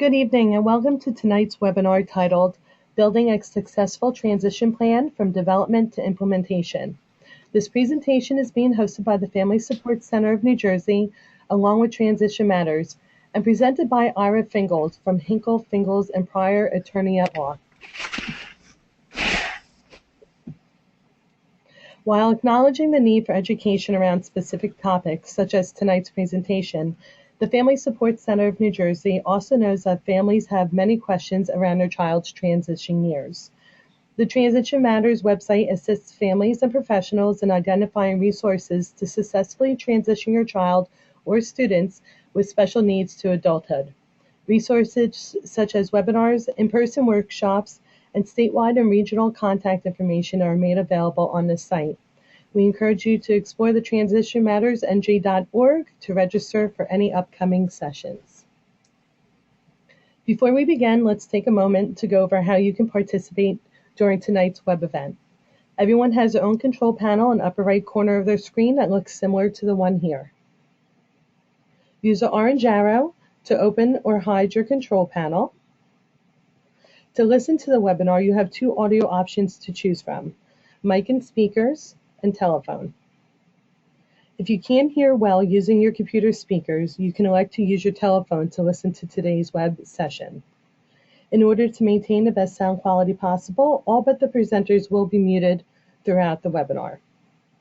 Good evening and welcome to tonight's webinar titled Building a Successful Transition Plan from Development to Implementation. This presentation is being hosted by the Family Support Center of New Jersey along with Transition Matters and presented by Ira Fingles from Hinkle, Fingles and Pryor Attorney at Law. While acknowledging the need for education around specific topics such as tonight's presentation, the Family Support Center of New Jersey also knows that families have many questions around their child's transition years. The Transition Matters website assists families and professionals in identifying resources to successfully transition your child or students with special needs to adulthood. Resources such as webinars, in-person workshops, and statewide and regional contact information are made available on this site. We encourage you to explore the transitionmattersnj.org to register for any upcoming sessions. Before we begin, let's take a moment to go over how you can participate during tonight's web event. Everyone has their own control panel in the upper right corner of their screen that looks similar to the one here. Use the orange arrow to open or hide your control panel. To listen to the webinar, you have two audio options to choose from: mic and speakers, and telephone. If you can't hear well using your computer speakers, you can elect to use your telephone to listen to today's web session. In order to maintain the best sound quality possible, all but the presenters will be muted throughout the webinar.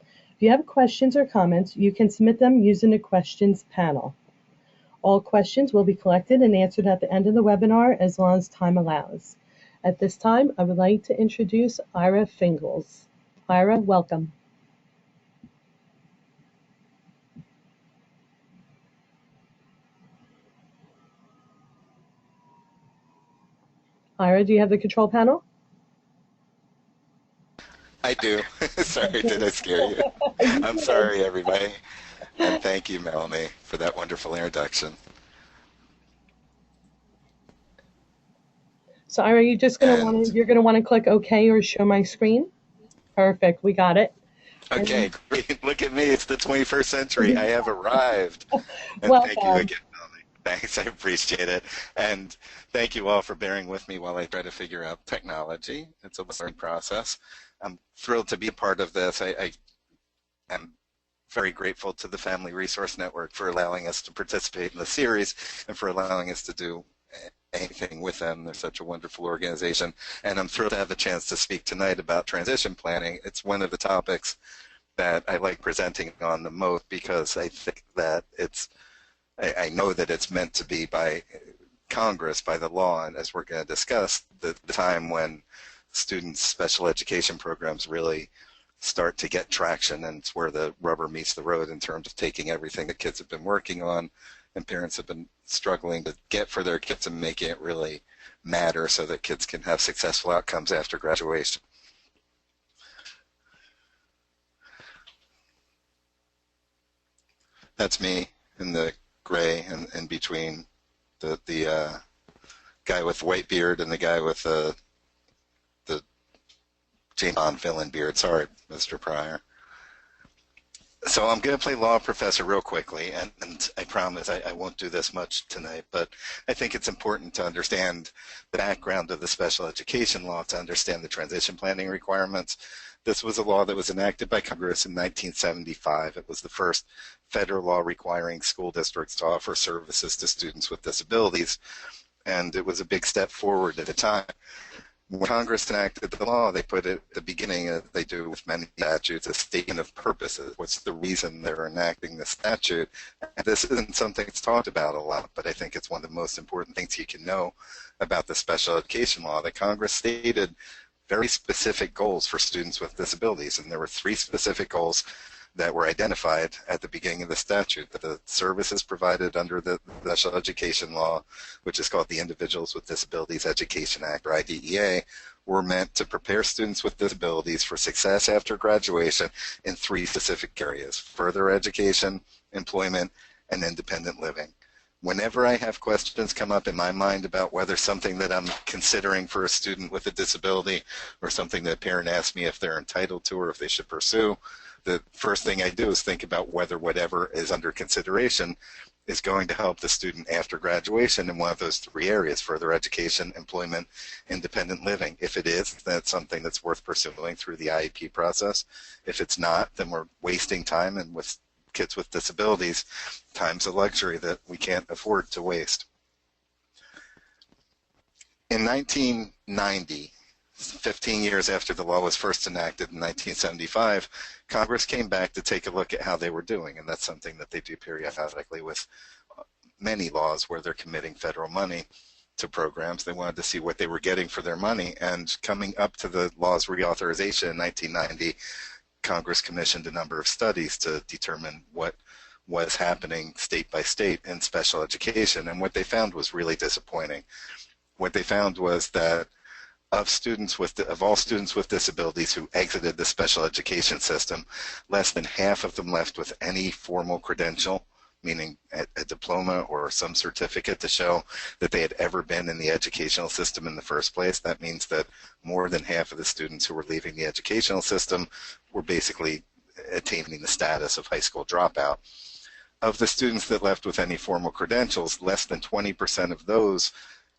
If you have questions or comments, you can submit them using the questions panel. All questions will be collected and answered at the end of the webinar as long as time allows. At this time, I would like to introduce Ira Fingles. Ira, welcome. Ira, do you have the control panel? I do. Sorry, did I scare you? I'm sorry, everybody. And thank you, Melanie, for that wonderful introduction. So Ira, you're going to want to click OK or show my screen. Perfect, we got it. Okay, great. Look at me. It's the 21st century. I have arrived. And Welcome. Thank you again, Melanie. Thanks, I appreciate it. And thank you all for bearing with me while I try to figure out technology. It's a learning process. I'm thrilled to be a part of this. I am very grateful to the Family Resource Network for allowing us to participate in the series and for allowing us to do anything with them. They're such a wonderful organization. And I'm thrilled to have the chance to speak tonight about transition planning. It's one of the topics that I like presenting on the most because I think that I know that it's meant to be by Congress, by the law, and as we're going to discuss, the time when students' special education programs really start to get traction, and it's where the rubber meets the road in terms of taking everything that kids have been working on and parents have been struggling to get for their kids and making it really matter so that kids can have successful outcomes after graduation. That's me in the gray and in between the guy with the white beard and the guy with the James Bond villain beard. Sorry, Mr. Pryor. So I'm going to play law professor real quickly, and I promise I won't do this much tonight, but I think it's important to understand the background of the special education law to understand the transition planning requirements. This was a law that was enacted by Congress in 1975. It was the first federal law requiring school districts to offer services to students with disabilities, and it was a big step forward at the time. When Congress enacted the law, they put it at the beginning, as they do with many statutes, a statement of purposes. What's the reason they're enacting the statute? And this isn't something that's talked about a lot, but I think it's one of the most important things you can know about the special education law, that Congress stated very specific goals for students with disabilities, and there were three specific goals that were identified at the beginning of the statute: that the services provided under the special education law, which is called the Individuals with Disabilities Education Act, or IDEA, were meant to prepare students with disabilities for success after graduation in three specific areas: further education, employment, and independent living. Whenever I have questions come up in my mind about whether something that I'm considering for a student with a disability or something that a parent asks me if they're entitled to or if they should pursue, the first thing I do is think about whether whatever is under consideration is going to help the student after graduation in one of those three areas: further education, employment, independent living. If it is, that's something that's worth pursuing through the IEP process. If it's not, then we're wasting time, and with kids with disabilities, time's a luxury that we can't afford to waste. In 1990, 15 years after the law was first enacted in 1975, Congress came back to take a look at how they were doing, and that's something that they do periodically with many laws where they're committing federal money to programs. They wanted to see what they were getting for their money, and coming up to the law's reauthorization in 1990, Congress commissioned a number of studies to determine what was happening state by state in special education, and what they found was really disappointing. What they found was that of all students with disabilities who exited the special education system, less than half of them left with any formal credential, meaning a diploma or some certificate to show that they had ever been in the educational system in the first place. That means that more than half of the students who were leaving the educational system were basically attaining the status of high school dropout. Of the students that left with any formal credentials, less than 20% of those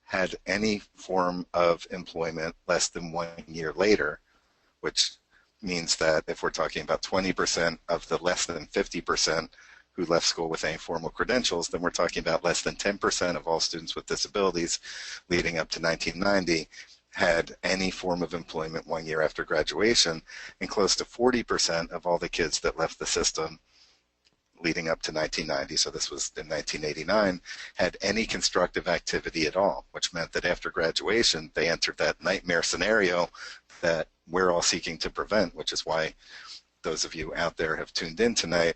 had any form of employment less than 1 year later, which means that if we're talking about 20% of the less than 50% who left school with any formal credentials, then we're talking about less than 10% of all students with disabilities leading up to 1990 had any form of employment 1 year after graduation, and close to 40% of all the kids that left the system leading up to 1990, so this was in 1989, had any constructive activity at all, which meant that after graduation, they entered that nightmare scenario that we're all seeking to prevent, which is why those of you out there have tuned in tonight.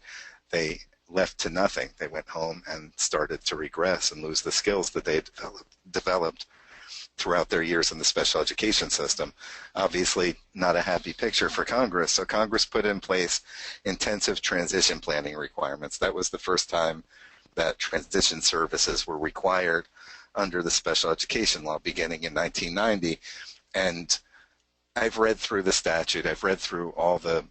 They left to nothing. They went home and started to regress and lose the skills that they had developed throughout their years in the special education system. Obviously not a happy picture for Congress, so Congress put in place intensive transition planning requirements. That was the first time that transition services were required under the special education law beginning in 1990. And I've read through the statute, I've read through all the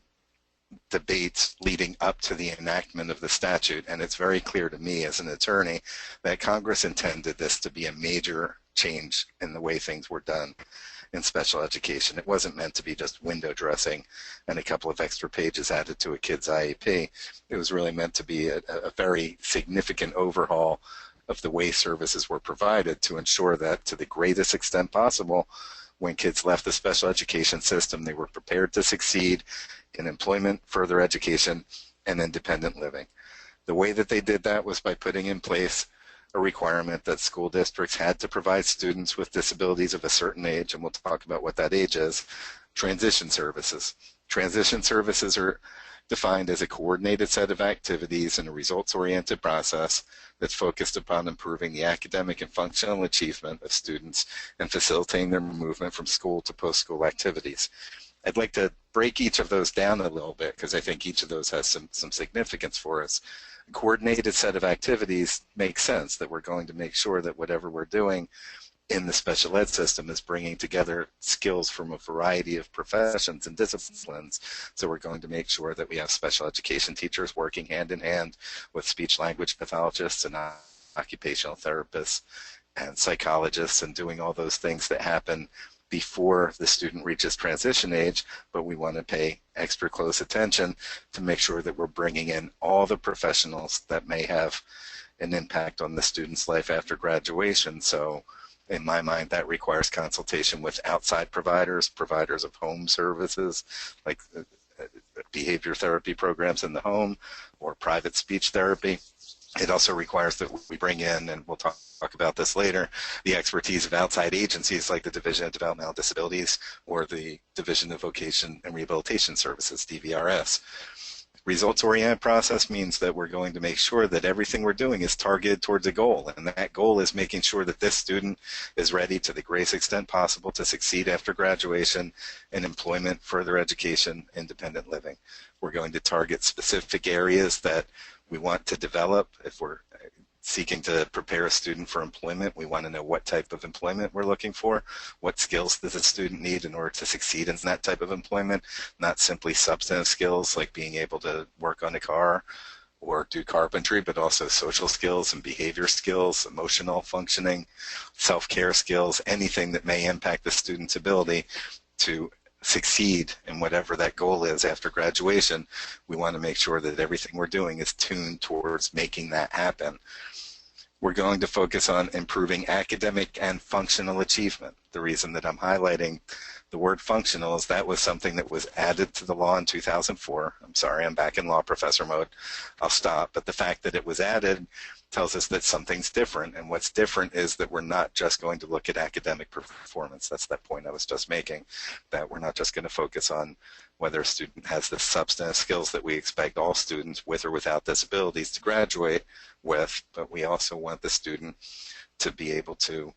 debates leading up to the enactment of the statute, and it's very clear to me as an attorney that Congress intended this to be a major change in the way things were done in special education. It wasn't meant to be just window dressing and a couple of extra pages added to a kid's IEP. It was really meant to be a very significant overhaul of the way services were provided to ensure that to the greatest extent possible, when kids left the special education system, they were prepared to succeed in employment, further education, and independent living. The way that they did that was by putting in place a requirement that school districts had to provide students with disabilities of a certain age, and we'll talk about what that age is, transition services. Transition services are defined as a coordinated set of activities and a results-oriented process that's focused upon improving the academic and functional achievement of students and facilitating their movement from school to post-school activities. I'd like to break each of those down a little bit because I think each of those has some significance for us. A coordinated set of activities makes sense, that we're going to make sure that whatever we're doing in the special ed system is bringing together skills from a variety of professions and disciplines. So we're going to make sure that we have special education teachers working hand in hand with speech language pathologists and occupational therapists and psychologists, and doing all those things that happen before the student reaches transition age, but we want to pay extra close attention to make sure that we're bringing in all the professionals that may have an impact on the student's life after graduation. So in my mind, that requires consultation with outside providers, providers of home services, like behavior therapy programs in the home or private speech therapy. It also requires that we bring in, and we'll talk about this later, the expertise of outside agencies like the Division of Developmental Disabilities or the Division of Vocation and Rehabilitation Services, DVRS. Results-oriented process means that we're going to make sure that everything we're doing is targeted towards a goal, and that goal is making sure that this student is ready to the greatest extent possible to succeed after graduation in employment, further education, independent living. We're going to target specific areas that we want to develop. If we're seeking to prepare a student for employment, we want to know what type of employment we're looking for, what skills does a student need in order to succeed in that type of employment, not simply substantive skills like being able to work on a car or do carpentry, but also social skills and behavior skills, emotional functioning, self-care skills, anything that may impact the student's ability to succeed in whatever that goal is after graduation. We want to make sure that everything we're doing is tuned towards making that happen. We're going to focus on improving academic and functional achievement. The reason that I'm highlighting the word functional is that was something that was added to the law in 2004. I'm sorry, I'm back in law professor mode. I'll stop. But the fact that it was added tells us that something's different. And what's different is that we're not just going to look at academic performance. That's that point I was just making, that we're not just going to focus on whether a student has the substantive skills that we expect all students with or without disabilities to graduate with, but we also want the student to be able to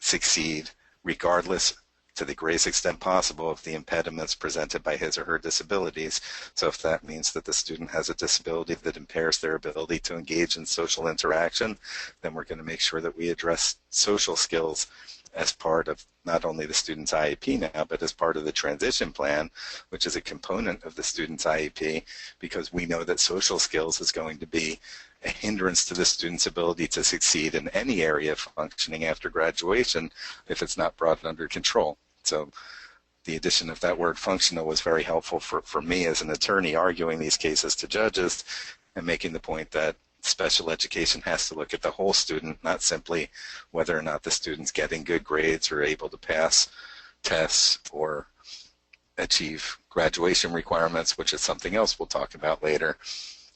succeed regardless, to the greatest extent possible, of the impediments presented by his or her disabilities. So if that means that the student has a disability that impairs their ability to engage in social interaction, then we're going to make sure that we address social skills as part of not only the student's IEP now, but as part of the transition plan, which is a component of the student's IEP, because we know that social skills is going to be a hindrance to the student's ability to succeed in any area of functioning after graduation if it's not brought under control. So the addition of that word functional was very helpful for me as an attorney arguing these cases to judges and making the point that special education has to look at the whole student, not simply whether or not the student's getting good grades or able to pass tests or achieve graduation requirements, which is something else we'll talk about later.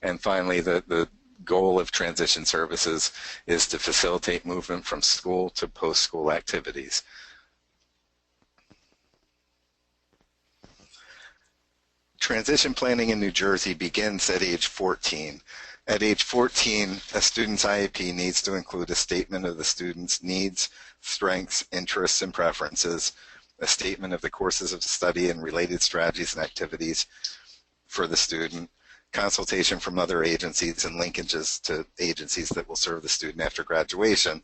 And finally, the goal of transition services is to facilitate movement from school to post-school activities. Transition planning in New Jersey begins at age 14. At age 14, a student's IEP needs to include a statement of the student's needs, strengths, interests, and preferences, a statement of the courses of study and related strategies and activities for the student, consultation from other agencies, and linkages to agencies that will serve the student after graduation.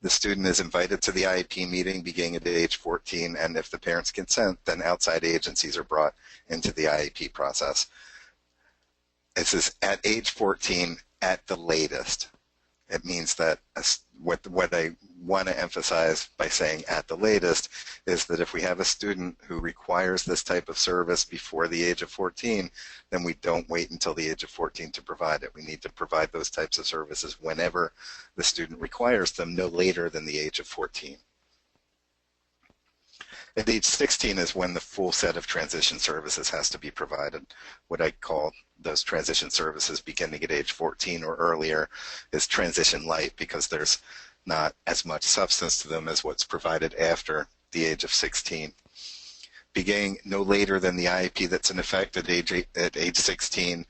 The student is invited to the IEP meeting beginning at age 14, and if the parents consent, then outside agencies are brought into the IEP process. It says at age 14 at the latest. It means that what I want to emphasize by saying at the latest is that if we have a student who requires this type of service before the age of 14, then we don't wait until the age of 14 to provide it. We need to provide those types of services whenever the student requires them, no later than the age of 14. At age 16 is when the full set of transition services has to be provided. What I call those transition services beginning at age 14 or earlier is transition light, because there's not as much substance to them as what's provided after the age of 16. Beginning no later than the IEP that's in effect at age 16,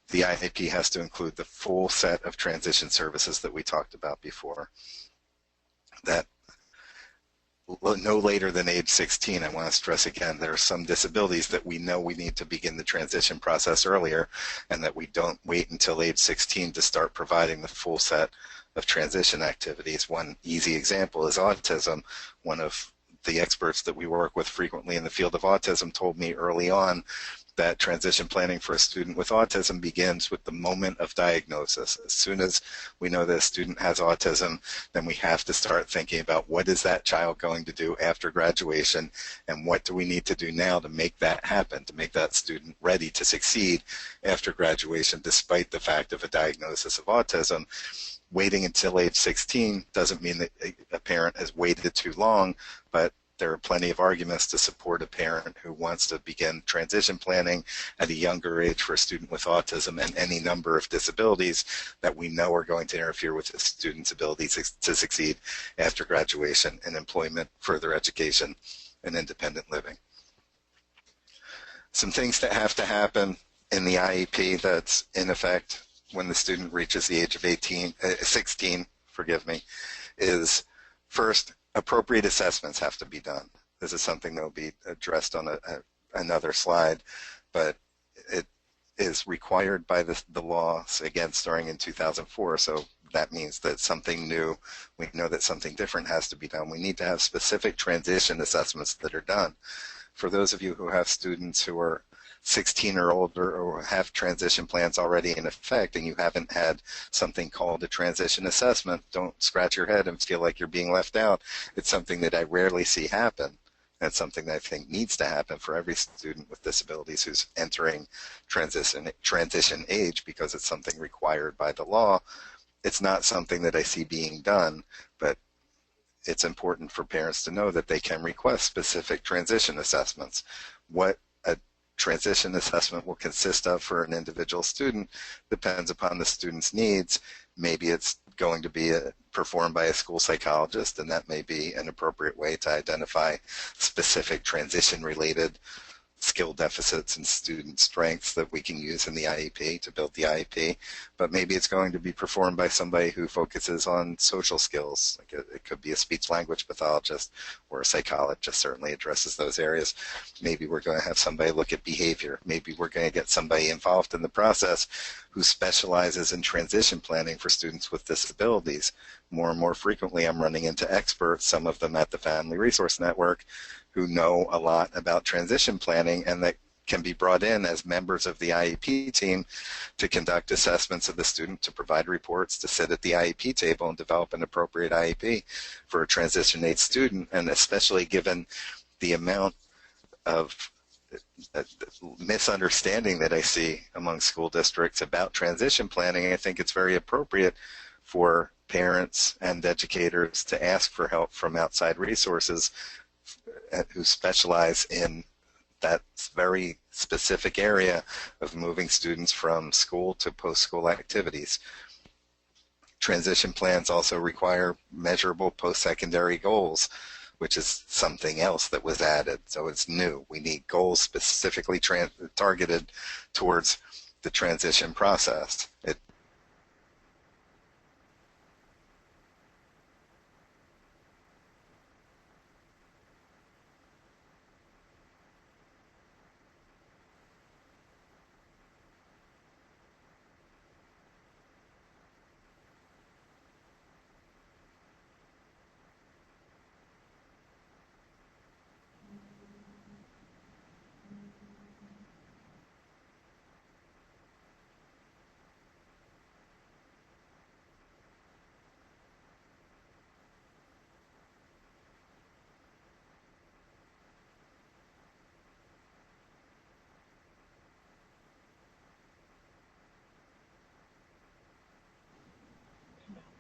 the IEP has to include the full set of transition services that we talked about before. That no later than age 16, I want to stress again, there are some disabilities that we know we need to begin the transition process earlier, and that we don't wait until age 16 to start providing the full set of transition activities. One easy example is autism. One of the experts that we work with frequently in the field of autism told me early on that transition planning for a student with autism begins with the moment of diagnosis. As soon as we know that a student has autism, then we have to start thinking about what is that child going to do after graduation, and what do we need to do now to make that happen, to make that student ready to succeed after graduation despite the fact of a diagnosis of autism. Waiting until age 16 doesn't mean that a parent has waited too long, but there are plenty of arguments to support a parent who wants to begin transition planning at a younger age for a student with autism and any number of disabilities that we know are going to interfere with a student's ability to succeed after graduation in employment, further education, and independent living. Some things that have to happen in the IEP that's in effect when the student reaches the age of 16, is first, appropriate assessments have to be done. This is something that will be addressed on another slide, but it is required by the law, again, starting in 2004, so that means that something new, we know that something different has to be done. We need to have specific transition assessments that are done. For those of you who have students who are 16 or older or have transition plans already in effect and you haven't had something called a transition assessment, don't scratch your head and feel like you're being left out. It's something that I rarely see happen. That's something that I think needs to happen for every student with disabilities who's entering transition age, because it's something required by the law. It's not something that I see being done, but it's important for parents to know that they can request specific transition assessments. What a transition assessment will consist of for an individual student depends upon the student's needs. Maybe it's going to be performed by a school psychologist, and that may be an appropriate way to identify specific transition-related skill deficits and student strengths that we can use in the IEP to build the IEP. But maybe it's going to be performed by somebody who focuses on social skills. Like it could be a speech language pathologist or a psychologist, certainly addresses those areas. Maybe we're going to have somebody look at behavior. Maybe we're going to get somebody involved in the process who specializes in transition planning for students with disabilities. More and more frequently, I'm running into experts, some of them at the Family Resource Network, who know a lot about transition planning and that can be brought in as members of the IEP team to conduct assessments of the student, to provide reports, to sit at the IEP table and develop an appropriate IEP for a transition age student. And especially given the amount of misunderstanding that I see among school districts about transition planning, I think it's very appropriate for parents and educators to ask for help from outside resources who specialize in that very specific area of moving students from school to post-school activities. Transition plans also require measurable post-secondary goals, which is something else that was added. So it's new. We need goals specifically targeted towards the transition process.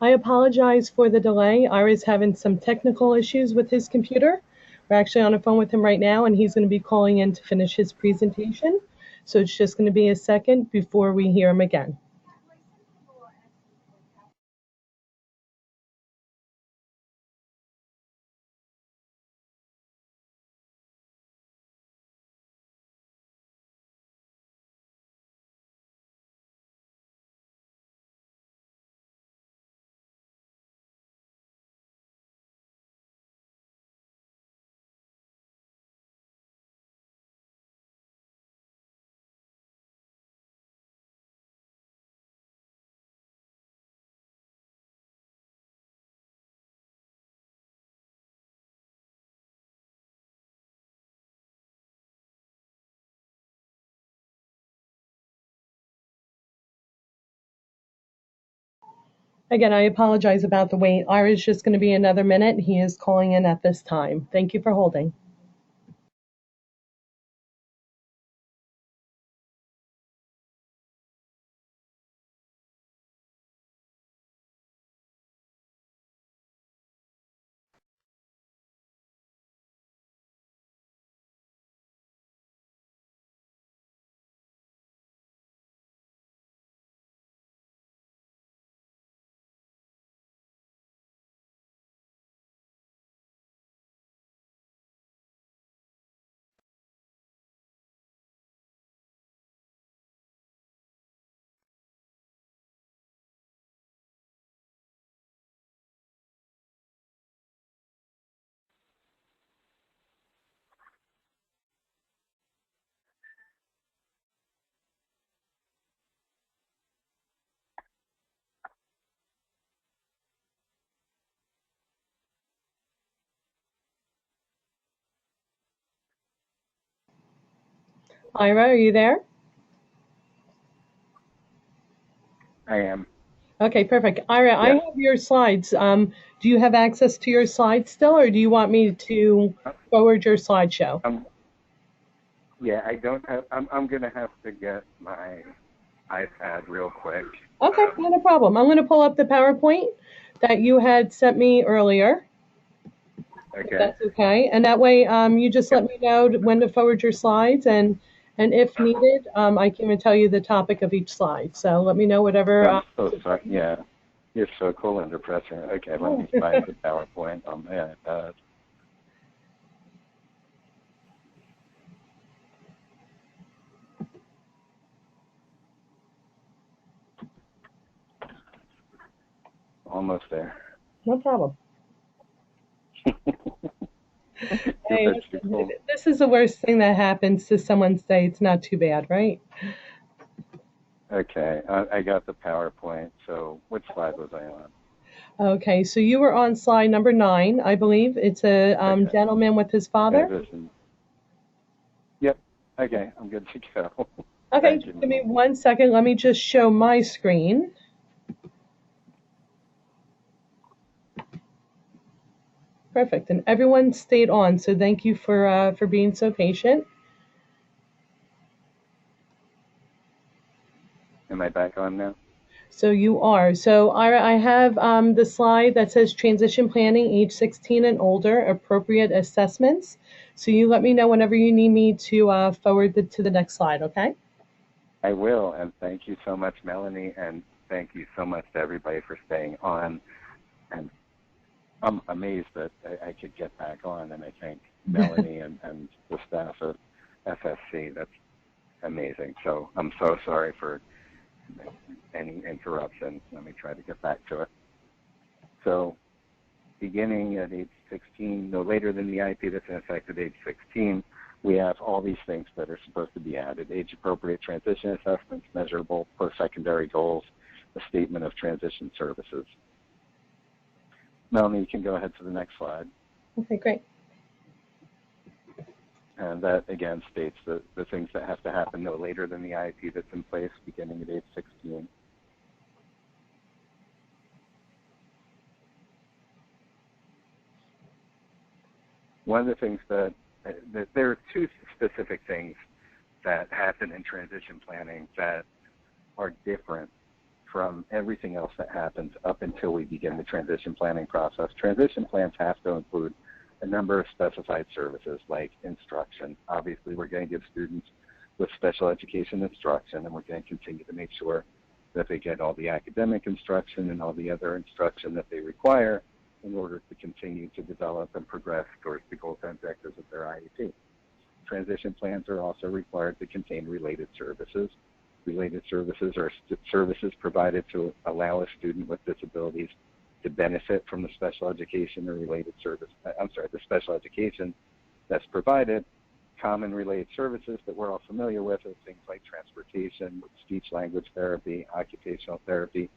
I apologize for the delay. Ira's having some technical issues with his computer. We're actually on the phone with him right now, and he's going to be calling in to finish his presentation. So it's just going to be a second before we hear him again. Again, I apologize about the wait. Ira's just going to be another minute. He is calling in at this time. Thank you for holding. Ira, are you there? I am. Okay, perfect. Ira, I Yes. have your slides. Do you have access to your slides still, or do you want me to Uh, forward your slideshow? Yeah, I don't have. I'm gonna have to get my iPad real quick. Okay, not a problem. I'm going to pull up the PowerPoint that you had sent me earlier, if Okay. that's okay. And that way, you just Yep. let me know when to forward your slides, and if needed, I can even tell you the topic of each slide. So let me know whatever. I'm so sorry. Yeah, you're so cool under pressure. Okay, let me find the PowerPoint on my iPad. Almost there. No problem. Hey, That's too cool. this is the worst thing that happens to someone's day. It's not too bad, right? Okay, I got the PowerPoint. So which slide was I on? Okay, so you were on slide number 9, I believe. It's a Okay. gentleman with his father. Transition. Yep. Okay, I'm good to go. Okay, Thank you, just give me Melanie. 1 second. Let me just show my screen. Perfect, and everyone stayed on, so thank you for being so patient. Am I back on now? So you are. So I have the slide that says transition planning, age 16 and older, appropriate assessments. So you let me know whenever you need me to forward to the next slide, okay? I will, and thank you so much, Melanie, and thank you so much to everybody for staying on. And I'm amazed that I could get back on, and I thank Melanie and the staff of FSC. That's amazing. So I'm so sorry for any interruption. Let me try to get back to it. So beginning at age 16, no later than the IP that's in effect at age 16, we have all these things that are supposed to be added: age-appropriate transition assessments, measurable post-secondary goals, a statement of transition services. Melanie, you can go ahead to the next slide. Okay, great. And that, again, states the things that have to happen no later than the IEP that's in place beginning at age 16. One of the things that there are two specific things that happen in transition planning that are different from everything else that happens up until we begin the transition planning process. Transition plans have to include a number of specified services like instruction. Obviously, we're going to give students with special education instruction, and we're going to continue to make sure that they get all the academic instruction and all the other instruction that they require in order to continue to develop and progress towards the goals and objectives of their IEP. Transition plans are also required to contain related services. Related services are services provided to allow a student with disabilities to benefit from the special education or related service, the special education that's provided. Common related services that we're all familiar with are things like transportation, speech language therapy, occupational therapy,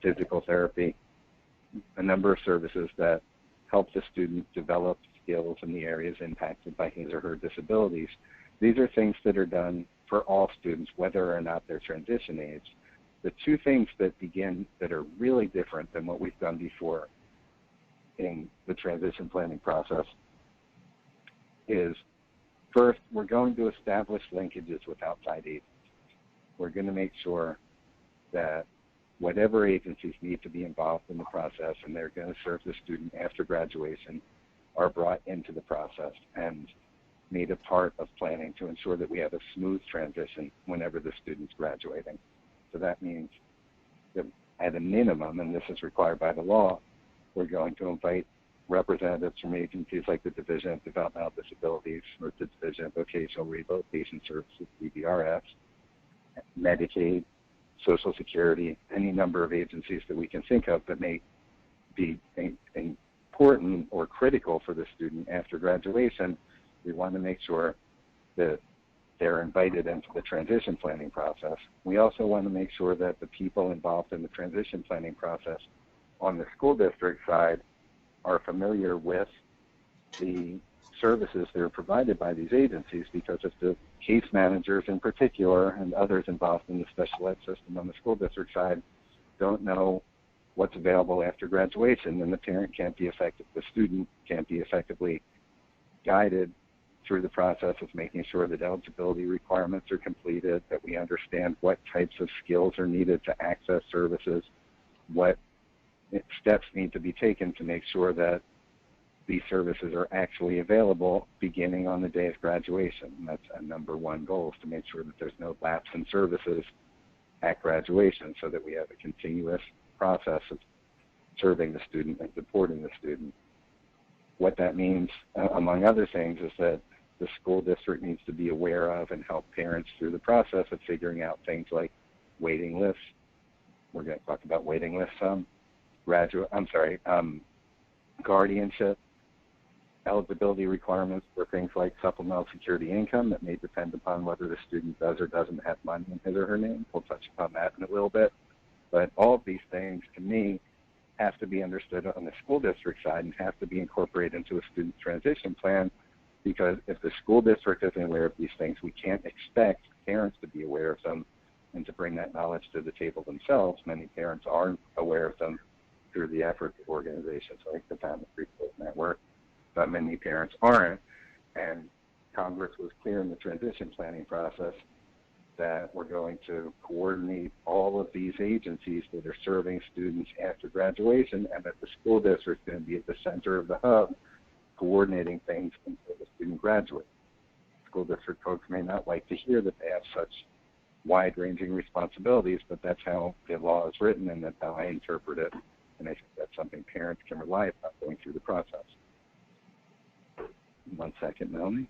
physical therapy, a number of services that help the student develop skills in the areas impacted by his or her disabilities. These are things that are done for all students, whether or not they're transition age. The two things that are really different than what we've done before in the transition planning process is, first, we're going to establish linkages with outside agencies. We're going to make sure that whatever agencies need to be involved in the process and they're going to serve the student after graduation are brought into the process and made a part of planning to ensure that we have a smooth transition whenever the student's graduating. So that means that at a minimum, and this is required by the law, we're going to invite representatives from agencies like the Division of Developmental Disabilities or the Division of Vocational Rehabilitation Services, DVRS, Medicaid, Social Security, any number of agencies that we can think of that may be important or critical for the student after graduation. We want to make sure that they're invited into the transition planning process. We also want to make sure that the people involved in the transition planning process on the school district side are familiar with the services that are provided by these agencies, because if the case managers in particular and others involved in the special ed system on the school district side don't know what's available after graduation, then the parent can't be effective, the student can't be effectively guided through the process of making sure that eligibility requirements are completed, that we understand what types of skills are needed to access services, what steps need to be taken to make sure that these services are actually available beginning on the day of graduation. And that's a number one goal, is to make sure that there's no lapse in services at graduation, so that we have a continuous process of serving the student and supporting the student. What that means, among other things, is that the school district needs to be aware of and help parents through the process of figuring out things like waiting lists. We're going to talk about waiting lists some. Guardianship, eligibility requirements for things like supplemental security income that may depend upon whether the student does or doesn't have money in his or her name. We'll touch upon that in a little bit. But all of these things, to me, have to be understood on the school district side and have to be incorporated into a student transition plan, because if the school district isn't aware of these things, we can't expect parents to be aware of them and to bring that knowledge to the table themselves. Many parents aren't aware of them through the efforts of organizations like the Family Resource Network, but many parents aren't. And Congress was clear in the transition planning process that we're going to coordinate all of these agencies that are serving students after graduation, and that the school district is going to be at the center of the hub, coordinating things until the student graduates. School district folks may not like to hear that they have such wide-ranging responsibilities, but that's how the law is written, and that's how I interpret it. And I think that's something parents can rely upon going through the process. 1 second, Melanie.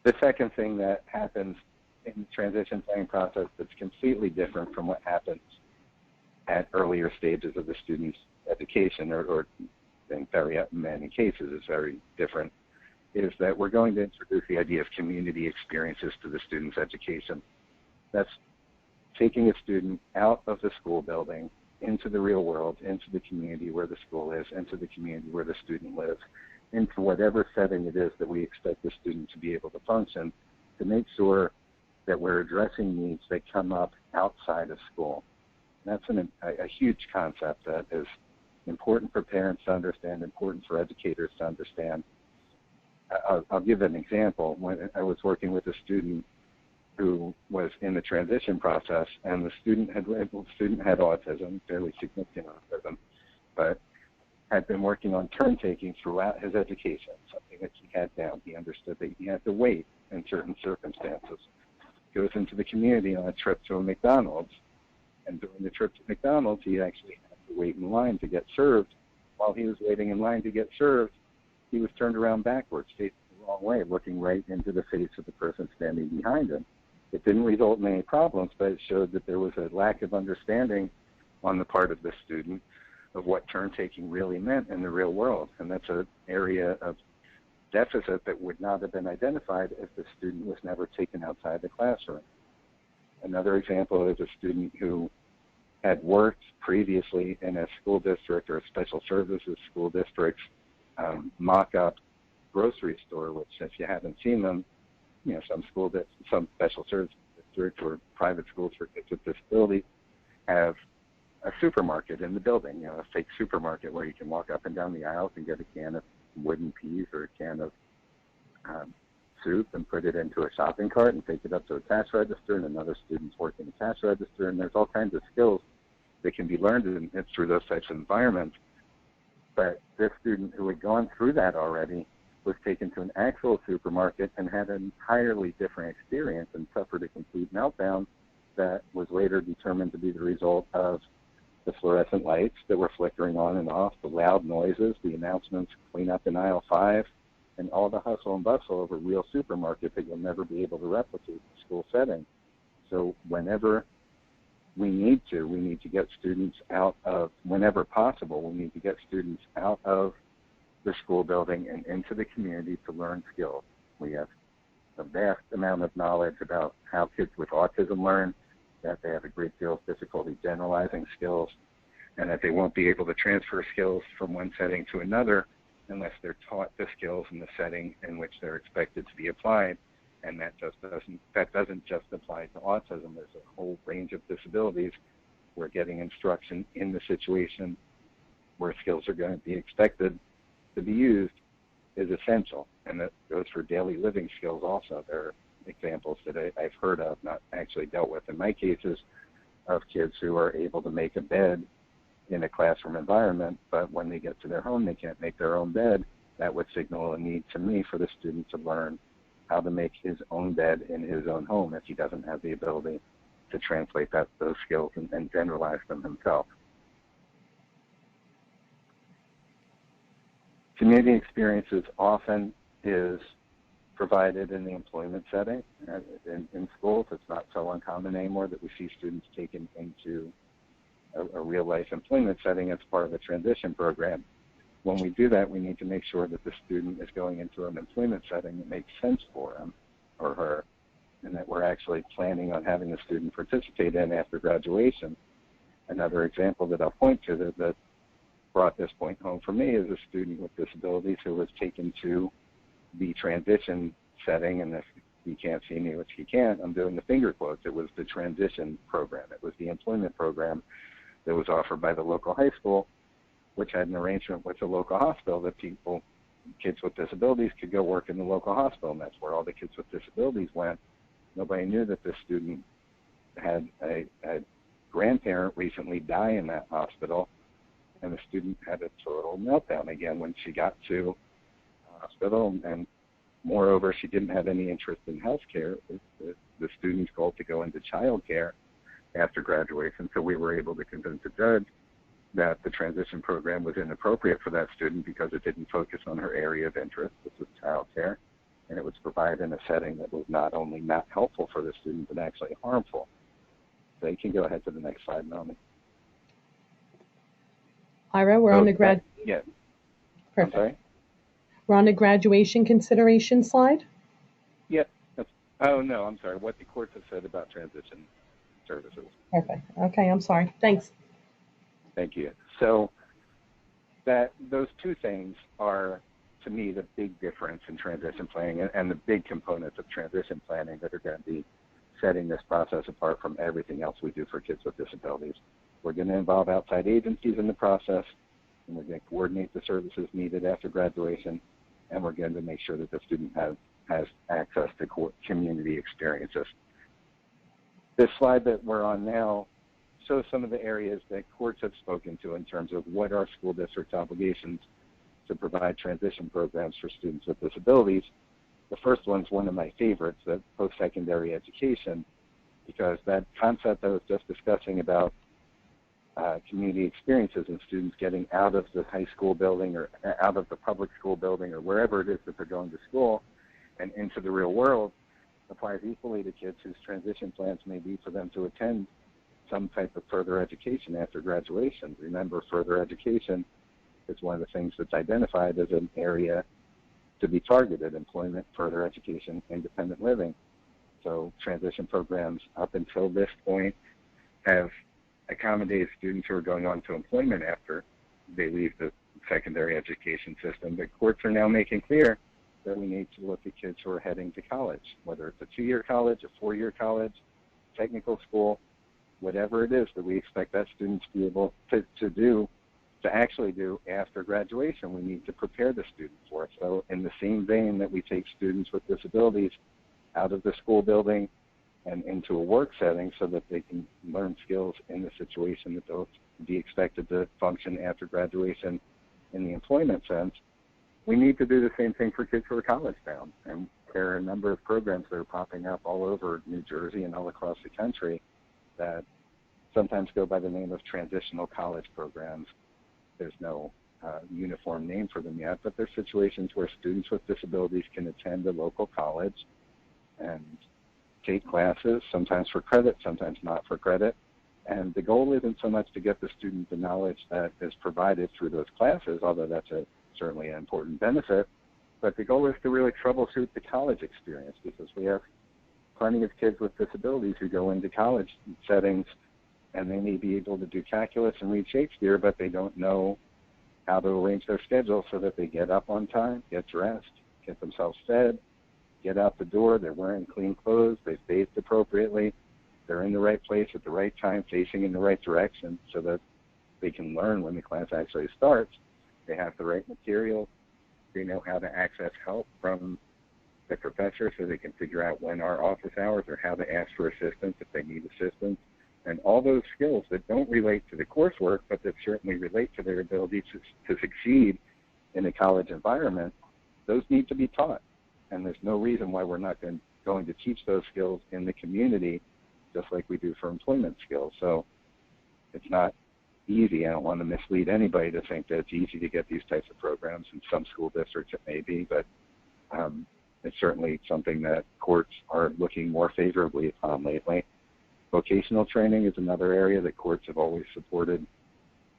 The second thing that happens in the transition planning process that's completely different from what happens at earlier stages of the student's education, or in very many cases is very different, is that we're going to introduce the idea of community experiences to the student's education. That's taking a student out of the school building into the real world, into the community where the school is, into the community where the student lives, into whatever setting it is that we expect the student to be able to function, to make sure that we're addressing needs that come up outside of school. That's a huge concept that is important for parents to understand, important for educators to understand. I'll give an example. When I was working with a student who was in the transition process, and the student had autism, fairly significant autism, but had been working on turn taking throughout his education, something that he had down. He understood that he had to wait in certain circumstances. Goes into the community on a trip to a McDonald's, and during the trip to McDonald's, he actually had to wait in line to get served. While he was waiting in line to get served, he was turned around backwards, facing the wrong way, looking right into the face of the person standing behind him. It didn't result in any problems, but it showed that there was a lack of understanding on the part of the student of what turn-taking really meant in the real world. And that's an area of deficit that would not have been identified if the student was never taken outside the classroom. Another example is a student who had worked previously in a school district or a special services school district's mock-up grocery store, which, if you haven't seen them, some special service districts or private schools for kids with disabilities have a supermarket in the building, a fake supermarket where you can walk up and down the aisles and get a can of wooden peas or a can of soup and put it into a shopping cart and take it up to a cash register, and another student's working the cash register, and there's all kinds of skills that can be learned through those types of environments. But this student who had gone through that already was taken to an actual supermarket and had an entirely different experience and suffered a complete meltdown that was later determined to be the result of the fluorescent lights that were flickering on and off, the loud noises, the announcements, clean up in aisle 5, and all the hustle and bustle of a real supermarket that you'll never be able to replicate in a school setting. So whenever we need to get students out of, whenever possible, we need to get students out of the school building and into the community to learn skills. We have a vast amount of knowledge about how kids with autism learn, that they have a great deal of difficulty generalizing skills, and that they won't be able to transfer skills from one setting to another unless they're taught the skills in the setting in which they're expected to be applied. And that doesn't just apply to autism. There's a whole range of disabilities where getting instruction in the situation where skills are going to be expected to be used is essential. And that goes for daily living skills also. There are examples that I've heard of, not actually dealt with in my cases, of kids who are able to make a bed in a classroom environment, but when they get to their home, they can't make their own bed. That would signal a need to me for the student to learn how to make his own bed in his own home if he doesn't have the ability to translate those skills and generalize them himself. Community experiences often is provided in the employment setting. In schools, it's not so uncommon anymore that we see students taken into a real-life employment setting as part of a transition program. When we do that, we need to make sure that the student is going into an employment setting that makes sense for him or her, and that we're actually planning on having the student participate in after graduation. Another example that I'll point to that brought this point home for me is a student with disabilities who was taken to the transition setting, and if you can't see me, which you can't, I'm doing the finger quotes. It was the transition program. It was the employment program that was offered by the local high school, which had an arrangement with the local hospital that kids with disabilities could go work in the local hospital, and that's where all the kids with disabilities went. Nobody knew that this student had a grandparent recently die in that hospital, and the student had a total meltdown again when she got to the hospital, and moreover, she didn't have any interest in health care. The student's goal to go into child care after graduation, so we were able to convince the judge that the transition program was inappropriate for that student because it didn't focus on her area of interest, which was child care, and it was provided in a setting that was not only not helpful for the student, but actually harmful. So you can go ahead to the next slide, Melanie. Ira, we're on the Yeah. Perfect. I'm sorry? We're on the graduation consideration slide. Yeah. Oh, no, I'm sorry. What the courts have said about transition services. Perfect. Okay, I'm sorry. Thanks. Thank you. So those two things are, to me, the big difference in transition planning and the big components of transition planning that are going to be setting this process apart from everything else we do for kids with disabilities. We're going to involve outside agencies in the process, and we're going to coordinate the services needed after graduation, and we're going to make sure that the student has access to community experiences. This slide that we're on now shows some of the areas that courts have spoken to in terms of what are school districts' obligations to provide transition programs for students with disabilities. The first one's one of my favorites, the post-secondary education, because that concept I was just discussing about community experiences and students getting out of the high school building or out of the public school building or wherever it is that they're going to school and into the real world applies equally to kids whose transition plans may be for them to attend some type of further education after graduation. Remember, further education is one of the things that's identified as an area to be targeted: employment, further education, independent living. So transition programs up until this point have accommodated students who are going on to employment after they leave the secondary education system. The courts are now making clear that we need to look at kids who are heading to college, whether it's a 2-year college, a 4-year college, technical school, whatever it is that we expect that student to be able to actually do after graduation. We need to prepare the student for it. So in the same vein that we take students with disabilities out of the school building and into a work setting so that they can learn skills in the situation that they'll be expected to function after graduation in the employment sense, we need to do the same thing for kids who are college bound. And there are a number of programs that are popping up all over New Jersey and all across the country that sometimes go by the name of transitional college programs. There's no uniform name for them yet, but there's situations where students with disabilities can attend a local college and take classes, sometimes for credit, sometimes not for credit. And the goal isn't so much to get the student the knowledge that is provided through those classes, although that's certainly an important benefit, But the goal is to really troubleshoot the college experience, because we have plenty of kids with disabilities who go into college settings and they may be able to do calculus and read Shakespeare, but they don't know how to arrange their schedule so that they get up on time, get dressed, get themselves fed, get out the door, they're wearing clean clothes, they've bathed appropriately, they're in the right place at the right time, facing in the right direction so that they can learn when the class actually starts. They have the right material, they know how to access help from the professor so they can figure out when are office hours or how to ask for assistance if they need assistance. And all those skills that don't relate to the coursework, but that certainly relate to their ability to succeed in a college environment, those need to be taught. And there's no reason why we're not going to teach those skills in the community just like we do for employment skills. So it's not easy. I don't want to mislead anybody to think that it's easy to get these types of programs. In some school districts it may be, but it's certainly something that courts are looking more favorably upon lately. Vocational training is another area that courts have always supported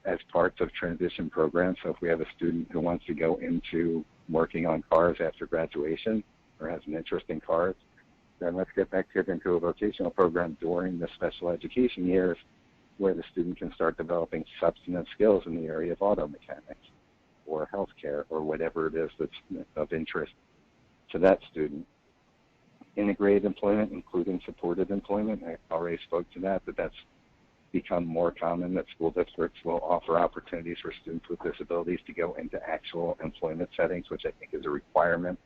as parts of transition programs. So if we have a student who wants to go into working on cars after graduation or has an interest in cars, then let's get that kid into a vocational program during the special education years where the student can start developing substantive skills in the area of auto mechanics or healthcare or whatever it is that's of interest to that student. Integrated employment, including supported employment, I already spoke to that, but that's become more common, that school districts will offer opportunities for students with disabilities to go into actual employment settings, which I think is a requirement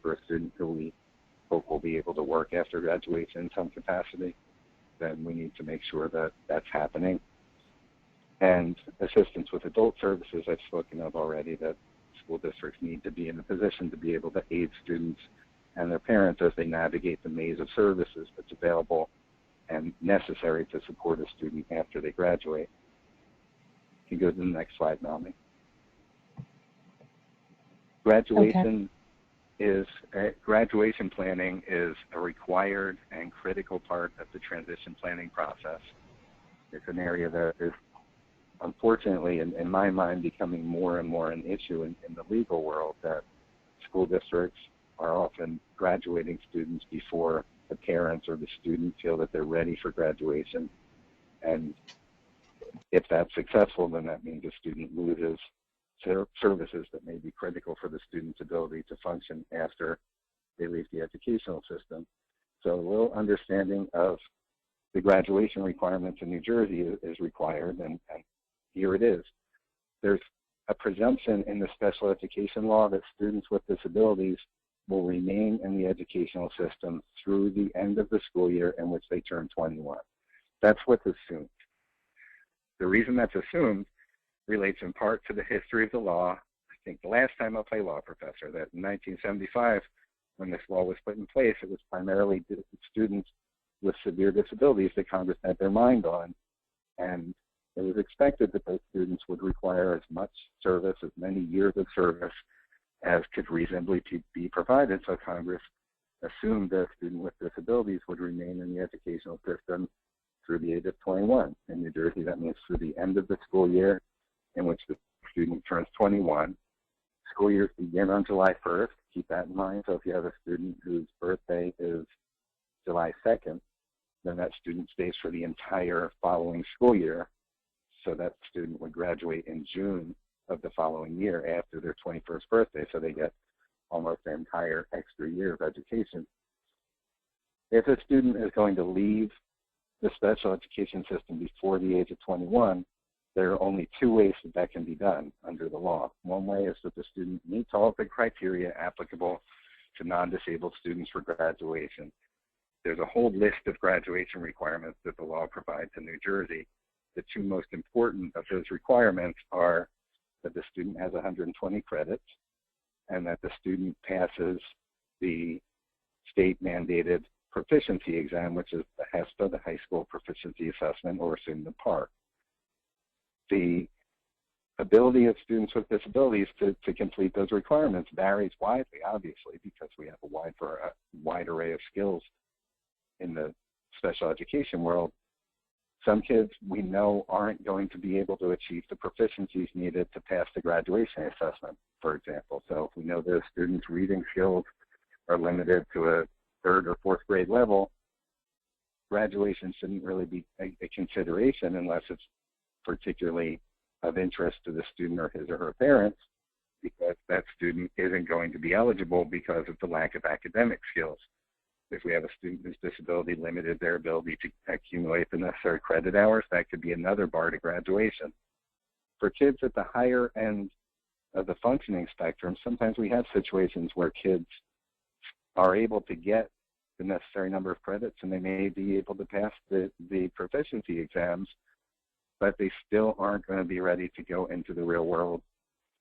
for a student who we hope will be able to work after graduation in some capacity. Then we need to make sure that that's happening. And assistance with adult services, I've spoken of already, that school districts need to be in a position to be able to aid students and their parents as they navigate the maze of services that's available and necessary to support a student after they graduate. You can go to the next slide, Melanie. Graduation planning is a required and critical part of the transition planning process. It's an area that is unfortunately, in my mind, becoming more and more an issue in the legal world, that school districts are often graduating students before the parents or the student feel that they're ready for graduation. And if that's successful, then that means a student loses services that may be critical for the student's ability to function after they leave the educational system. So a little understanding of the graduation requirements in New Jersey is required, and here it is. There's a presumption in the special education law that students with disabilities will remain in the educational system through the end of the school year in which they turn 21. That's what's assumed. The reason that's assumed relates in part to the history of the law. I think the last time I played law professor, that in 1975, when this law was put in place, it was primarily students with severe disabilities that Congress had their mind on. And it was expected that those students would require as much service, as many years of service as could reasonably be provided. So Congress assumed that a student with disabilities would remain in the educational system through the age of 21. In New Jersey, that means through the end of the school year in which the student turns 21. School years begin on July 1st. Keep that in mind. So if you have a student whose birthday is July 2nd, then that student stays for the entire following school year. So that student would graduate in June of the following year after their 21st birthday. So they get almost their entire extra year of education. If a student is going to leave the special education system before the age of 21, there are only two ways that can be done under the law. One way is that the student meets all of the criteria applicable to non-disabled students for graduation. There's a whole list of graduation requirements that the law provides in New Jersey. The two most important of those requirements are that the student has 120 credits and that the student passes the state-mandated proficiency exam, which is the HESPA, the High School Proficiency Assessment, or soon the PARC. The ability of students with disabilities to complete those requirements varies widely, obviously, because we have a wide array of skills in the special education world. Some kids we know aren't going to be able to achieve the proficiencies needed to pass the graduation assessment, for example. So if we know those students' reading skills are limited to a third or fourth grade level, graduation shouldn't really be a consideration unless it's particularly of interest to the student or his or her parents, because that student isn't going to be eligible because of the lack of academic skills. If we have a student whose disability limited their ability to accumulate the necessary credit hours, that could be another bar to graduation. For kids at the higher end of the functioning spectrum, sometimes we have situations where kids are able to get the necessary number of credits and they may be able to pass the proficiency exams, but they still aren't going to be ready to go into the real world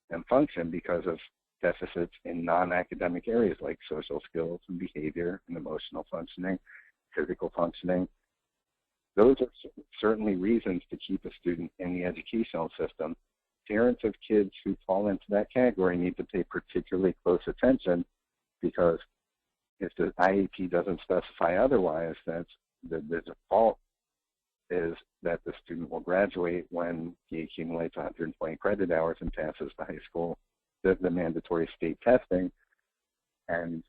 and function because of deficits in non-academic areas like social skills and behavior and emotional functioning, physical functioning. Those are certainly reasons to keep a student in the educational system. Parents of kids who fall into that category need to pay particularly close attention, because if the IEP doesn't specify otherwise, that's the default is that the student will graduate when he accumulates 120 credit hours and passes the high school, the mandatory state testing, and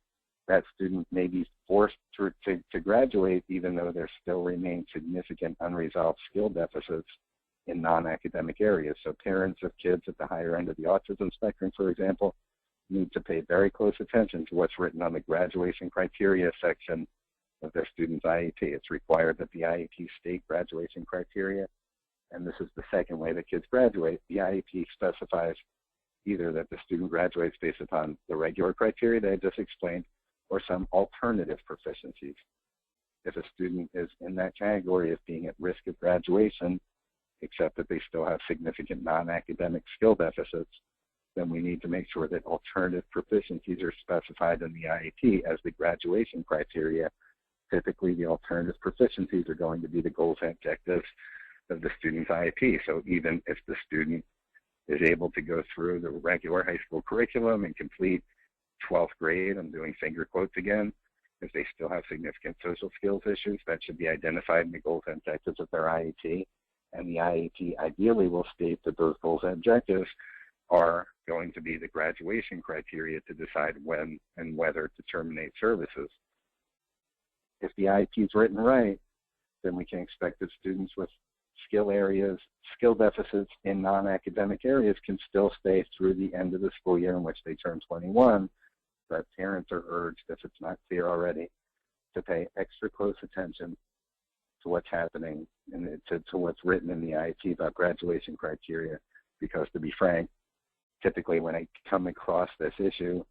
that student may be forced to graduate even though there still remain significant unresolved skill deficits in non-academic areas. So parents of kids at the higher end of the autism spectrum, for example, need to pay very close attention to what's written on the graduation criteria section of their student's IEP. It's required that the IEP state graduation criteria, and this is the second way that kids graduate. The IEP specifies either that the student graduates based upon the regular criteria that I just explained, or some alternative proficiencies. If a student is in that category of being at risk of graduation, except that they still have significant non-academic skill deficits, then we need to make sure that alternative proficiencies are specified in the IEP as the graduation criteria. Typically, the alternative proficiencies are going to be the goals and objectives of the student's IEP. So even if the student is able to go through the regular high school curriculum and complete 12th grade, I'm doing finger quotes again, if they still have significant social skills issues, that should be identified in the goals and objectives of their IEP. And the IEP ideally will state that those goals and objectives are going to be the graduation criteria to decide when and whether to terminate services. If the IEP is written right, then we can expect that students with skill deficits in non-academic areas can still stay through the end of the school year in which they turn 21, but parents are urged, if it's not clear already, to pay extra close attention to what's happening and to what's written in the IEP about graduation criteria, because to be frank, typically when I come across this issue,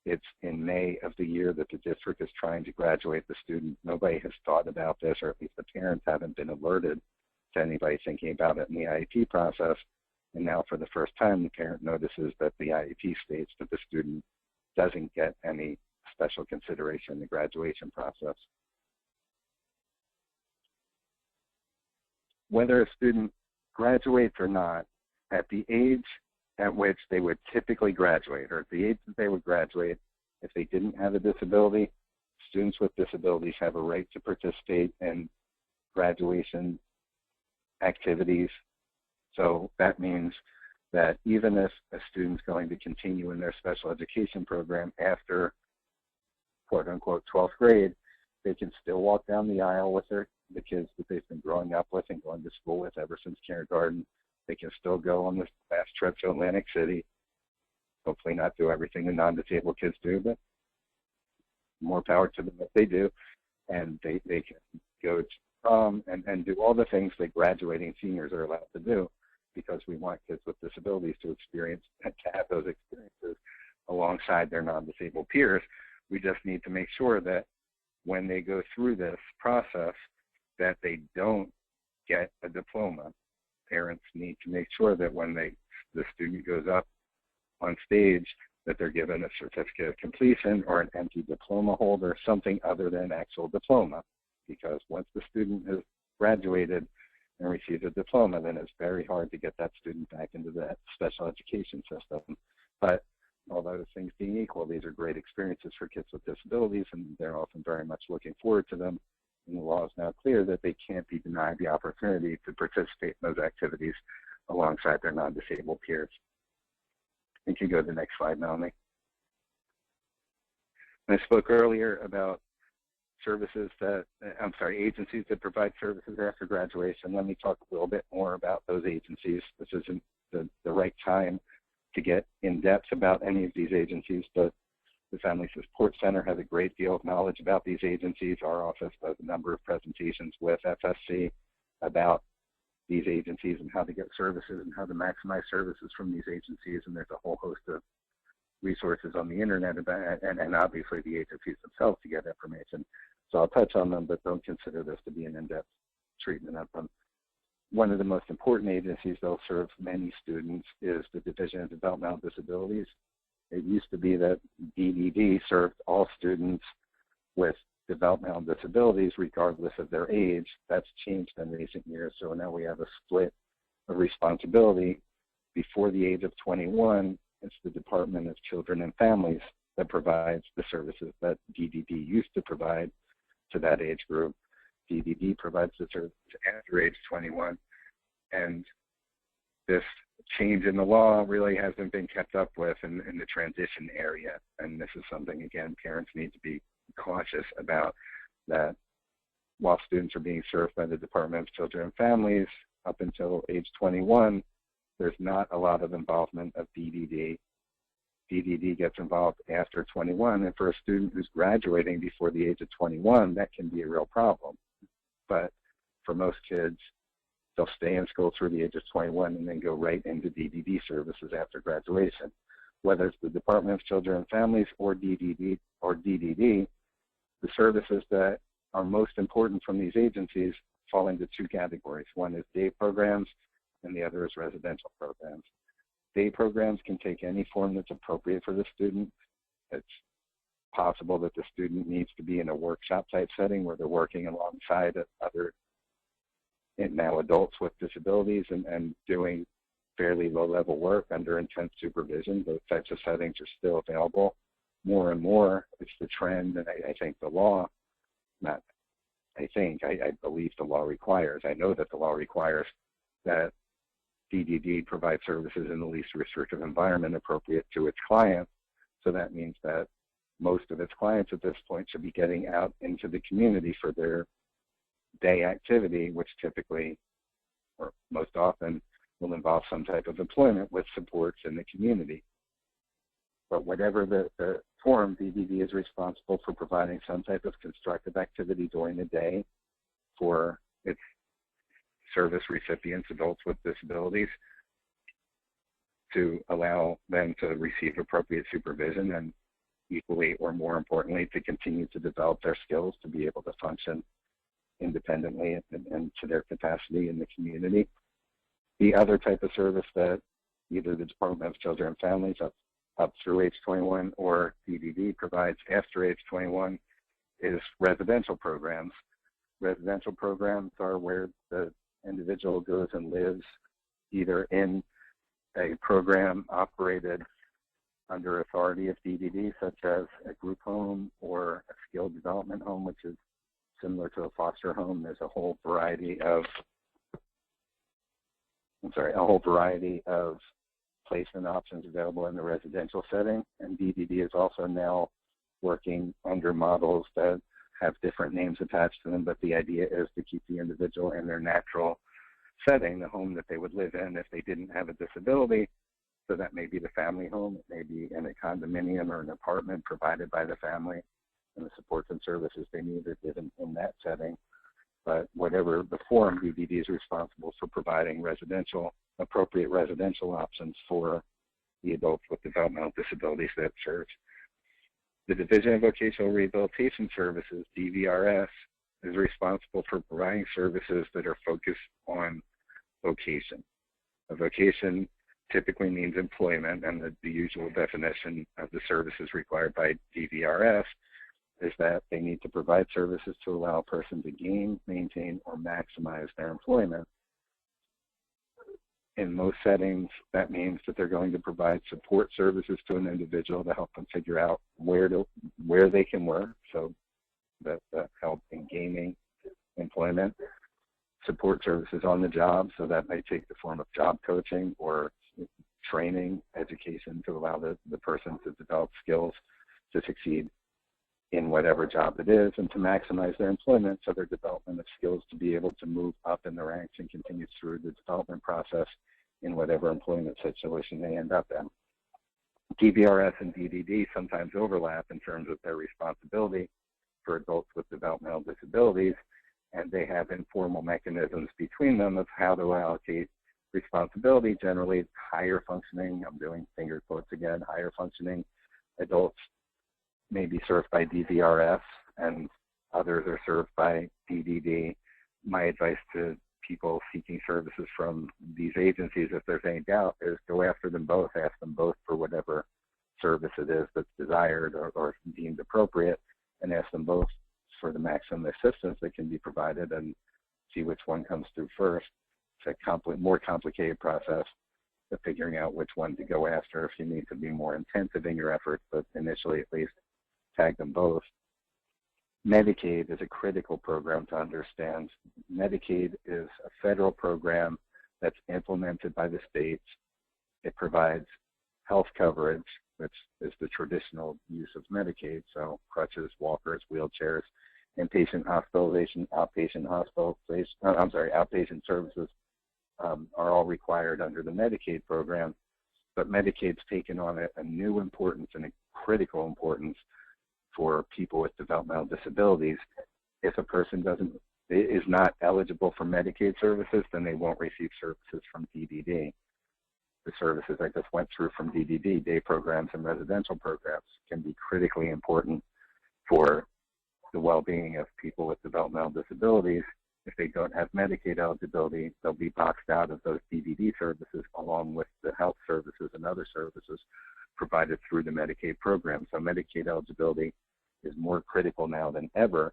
it's in May of the year that the district is trying to graduate the student. Nobody has thought about this, or at least the parents haven't been alerted to anybody thinking about it in the IEP process. And now for the first time, the parent notices that the IEP states that the student doesn't get any special consideration in the graduation process. Whether a student graduates or not, at the age at which they would typically graduate, or at the age that they would graduate, if they didn't have a disability, students with disabilities have a right to participate in graduation activities. So that means that even if a student's going to continue in their special education program after quote unquote 12th grade, they can still walk down the aisle with the kids that they've been growing up with and going to school with ever since kindergarten. They can still go on this fast trip to Atlantic City, hopefully not do everything the non-disabled kids do, but more power to them if they do. And they can go to prom and do all the things that graduating seniors are allowed to do, because we want kids with disabilities to have those experiences alongside their non-disabled peers. We just need to make sure that when they go through this process, that they don't get a diploma. Parents need to make sure that when the student goes up on stage, that they're given a certificate of completion or an empty diploma holder, something other than an actual diploma. Because once the student has graduated and receives a diploma, then it's very hard to get that student back into the special education system. But all those things being equal, these are great experiences for kids with disabilities, and they're often very much looking forward to them. And the law is now clear that they can't be denied the opportunity to participate in those activities alongside their non-disabled peers. You can go to the next slide, Melanie. I spoke earlier about agencies that provide services after graduation. Let me talk a little bit more about those agencies. This isn't the right time to get in depth about any of these agencies, but the Family Support Center has a great deal of knowledge about these agencies. Our office does a number of presentations with FSC about these agencies and how to get services and how to maximize services from these agencies, and there's a whole host of resources on the internet about, and obviously the agencies themselves to get information. So I'll touch on them, but don't consider this to be an in-depth treatment of them. One of the most important agencies that serves many students is the Division of Developmental Disabilities. It used to be that DDD served all students with developmental disabilities regardless of their age. That's changed in recent years, so now we have a split of responsibility. Before the age of 21, it's the Department of Children and Families that provides the services that DDD used to provide to that age group. DDD provides the services after age 21, and this change in the law really hasn't been kept up with in the transition area, and this is something, again, parents need to be cautious about, that while students are being served by the Department of Children and Families up until age 21, there's not a lot of involvement of DDD. DDD gets involved after 21, and for a student who's graduating before the age of 21, that can be a real problem. But for most kids, they'll stay in school through the age of 21 and then go right into DDD services after graduation. Whether it's the Department of Children and Families or DDD, the services that are most important from these agencies fall into two categories. One is day programs, and the other is residential programs. Day programs can take any form that's appropriate for the student. It's possible that the student needs to be in a workshop type setting where they're working alongside other now adults with disabilities and doing fairly low-level work under intense supervision. Those types of settings are still available. More and more, it's the trend, and I think the law, I believe the law requires, I know that the law requires that DDD provide services in the least restrictive environment appropriate to its clients. So that means that most of its clients at this point should be getting out into the community for their day activity, which typically, or most often, will involve some type of employment with supports in the community. But whatever the form, DDD is responsible for providing some type of constructive activity during the day for its service recipients, adults with disabilities, to allow them to receive appropriate supervision and, equally or more importantly, to continue to develop their skills to be able to function independently and to their capacity in the community. The other type of service that either the Department of Children and Families up through age 21 or DDD provides after age 21 is residential programs. Residential programs are where the individual goes and lives either in a program operated under authority of DDD, such as a group home or a skilled development home, which is similar to a foster home. There's a whole variety of placement options available in the residential setting, and DDD is also now working under models that have different names attached to them, but the idea is to keep the individual in their natural setting, the home that they would live in if they didn't have a disability. So that may be the family home, it may be in a condominium or an apartment provided by the family, and the supports and services they need are given in that setting. But whatever the form, DDD is responsible for providing appropriate residential options for the adults with developmental disabilities that it serves. The Division of Vocational Rehabilitation Services, DVRS, is responsible for providing services that are focused on vocation. A vocation typically means employment, and the usual definition of the services required by DVRS is that they need to provide services to allow a person to gain, maintain, or maximize their employment. In most settings, that means that they're going to provide support services to an individual to help them figure out where they can work, so that help in gaining services on the job, so that might take the form of job coaching or training, education to allow the person to develop skills to succeed in whatever job it is and to maximize their employment, so their development of skills to be able to move up in the ranks and continue through the development process in whatever employment situation they end up in. DVRS and DDD sometimes overlap in terms of their responsibility for adults with developmental disabilities, and they have informal mechanisms between them of how to allocate responsibility. Generally, higher functioning, I'm doing finger quotes again, higher functioning adults may be served by DVRS and others are served by DDD. My advice to people seeking services from these agencies, if there's any doubt, is go after them both, ask them both for whatever service it is that's desired or deemed appropriate, and ask them both for the maximum assistance that can be provided and see which one comes through first. It's a more complicated process of figuring out which one to go after if you need to be more intensive in your efforts, but initially at least tag them both. Medicaid is a critical program to understand. Medicaid is a federal program that's implemented by the states. It provides health coverage, which is the traditional use of Medicaid, so crutches, walkers, wheelchairs, inpatient hospitalization, outpatient services are all required under the Medicaid program, but Medicaid's taken on a new importance and a critical importance for people with developmental disabilities. If a person is not eligible for Medicaid services, then they won't receive services from DDD. The services I just went through from DDD, day programs and residential programs, can be critically important for the well-being of people with developmental disabilities. If they don't have Medicaid eligibility, they'll be boxed out of those DDD services along with the health services and other services provided through the Medicaid program. So Medicaid eligibility is more critical now than ever.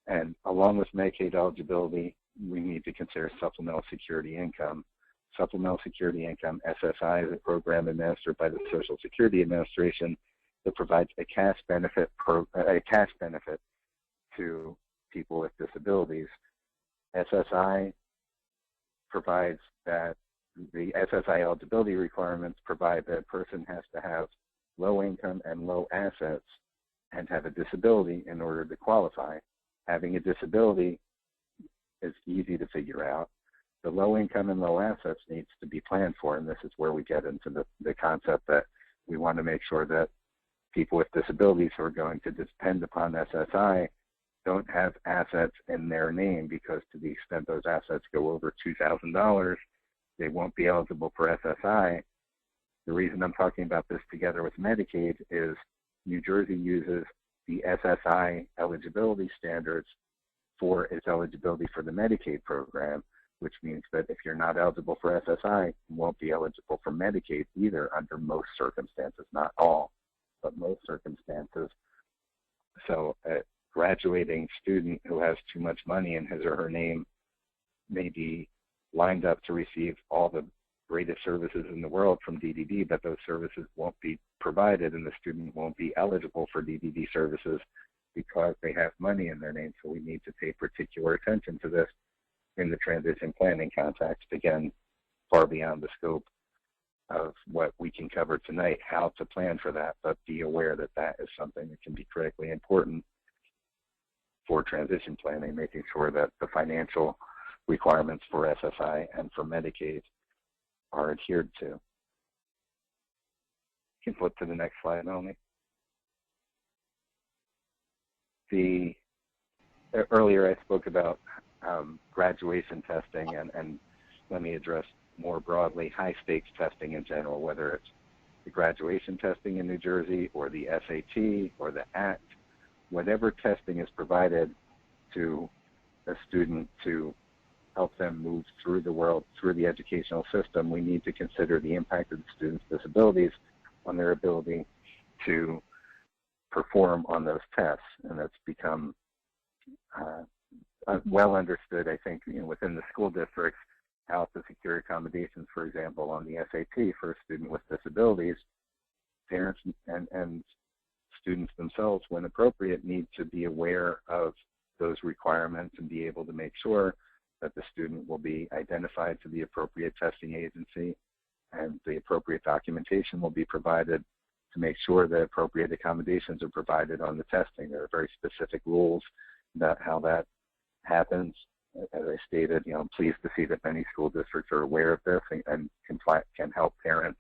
And along with Medicaid eligibility, we need to consider supplemental security income. Supplemental security income, SSI, is a program administered by the Social Security Administration that provides a cash benefit to people with disabilities. SSI provides that the SSI eligibility requirements provide that a person has to have low income and low assets and have a disability in order to qualify. Having a disability is easy to figure out. The low income and low assets needs to be planned for, and this is where we get into the concept that we want to make sure that people with disabilities who are going to depend upon SSI don't have assets in their name, because to the extent those assets go over $2,000, they won't be eligible for SSI. The reason I'm talking about this together with Medicaid is New Jersey uses the SSI eligibility standards for its eligibility for the Medicaid program, which means that if you're not eligible for SSI, you won't be eligible for Medicaid either under most circumstances, not all, but most circumstances. So a graduating student who has too much money in his or her name may be lined up to receive all the greatest services in the world from DDD, but those services won't be provided and the student won't be eligible for DDD services because they have money in their name. So we need to pay particular attention to this in the transition planning context, again, far beyond the scope of what we can cover tonight, how to plan for that, but be aware that that is something that can be critically important for transition planning, making sure that the financial requirements for SSI and for Medicaid are adhered to. You can flip to the next slide, Melanie. Earlier I spoke about graduation testing, and let me address more broadly high stakes testing in general, whether it's the graduation testing in New Jersey or the SAT or the ACT, whatever testing is provided to a student to help them move through the world, through the educational system, we need to consider the impact of the student's disabilities on their ability to perform on those tests. And that's become well understood, I think, within the school districts, how to secure accommodations, for example, on the SAT for a student with disabilities. Parents and students themselves, when appropriate, need to be aware of those requirements and be able to make sure that the student will be identified to the appropriate testing agency, and the appropriate documentation will be provided to make sure that appropriate accommodations are provided on the testing. There are very specific rules about how that happens. As I stated, I'm pleased to see that many school districts are aware of this and can help parents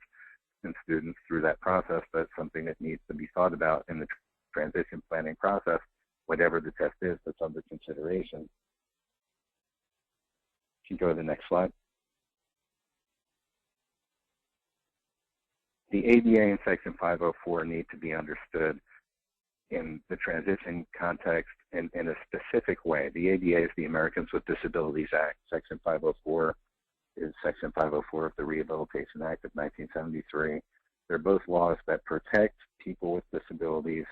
and students through that process. That's something that needs to be thought about in the transition planning process, whatever the test is that's under consideration. You can go to the next slide. The ADA and Section 504 need to be understood in the transition context in a specific way. The ADA is the Americans with Disabilities Act. Section 504 is Section 504 of the Rehabilitation Act of 1973. They're both laws that protect people with disabilities,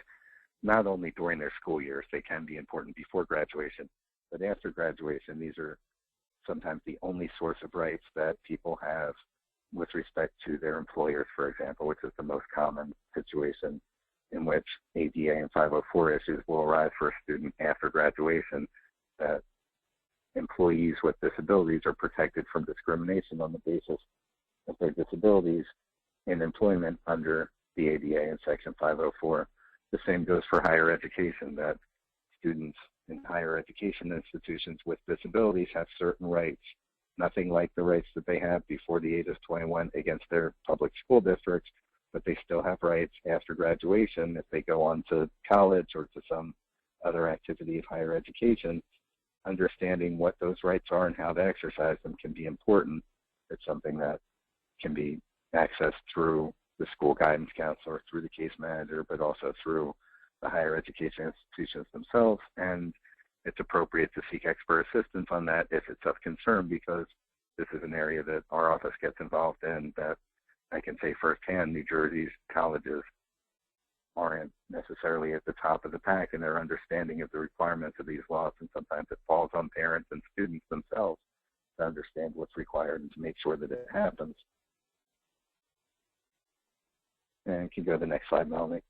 not only during their school years. They can be important before graduation, but after graduation, these are sometimes the only source of rights that people have with respect to their employers, for example, which is the most common situation in which ADA and 504 issues will arise for a student after graduation, that employees with disabilities are protected from discrimination on the basis of their disabilities in employment under the ADA and Section 504. The same goes for higher education, that students in higher education institutions with disabilities have certain rights, nothing like the rights that they have before the age of 21 against their public school districts, but they still have rights after graduation if they go on to college or to some other activity of higher education. Understanding what those rights are and how to exercise them can be important. It's something that can be accessed through the school guidance counselor, through the case manager, but also through the higher education institutions themselves. And it's appropriate to seek expert assistance on that if it's of concern, because this is an area that our office gets involved in that I can say firsthand, New Jersey's colleges aren't necessarily at the top of the pack in their understanding of the requirements of these laws, and sometimes it falls on parents and students themselves to understand what's required and to make sure that it happens. And you can go to the next slide, Melanie.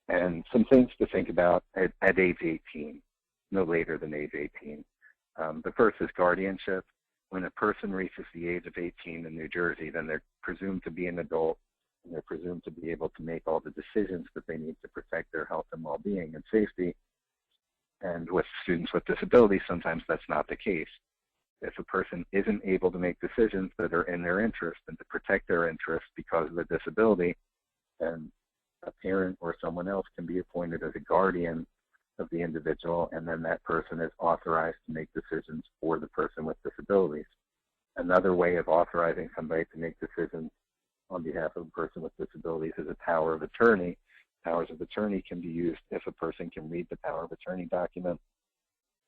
And some things to think about at age 18, no later than age 18. The first is guardianship. When a person reaches the age of 18 in New Jersey, then they're presumed to be an adult, and they're presumed to be able to make all the decisions that they need to protect their health and well-being and safety. And with students with disabilities, sometimes that's not the case. If a person isn't able to make decisions that are in their interest and to protect their interests because of a disability, then a parent or someone else can be appointed as a guardian of the individual, and then that person is authorized to make decisions for the person with disabilities. Another way of authorizing somebody to make decisions on behalf of a person with disabilities is a power of attorney. Powers of attorney can be used if a person can read the power of attorney document,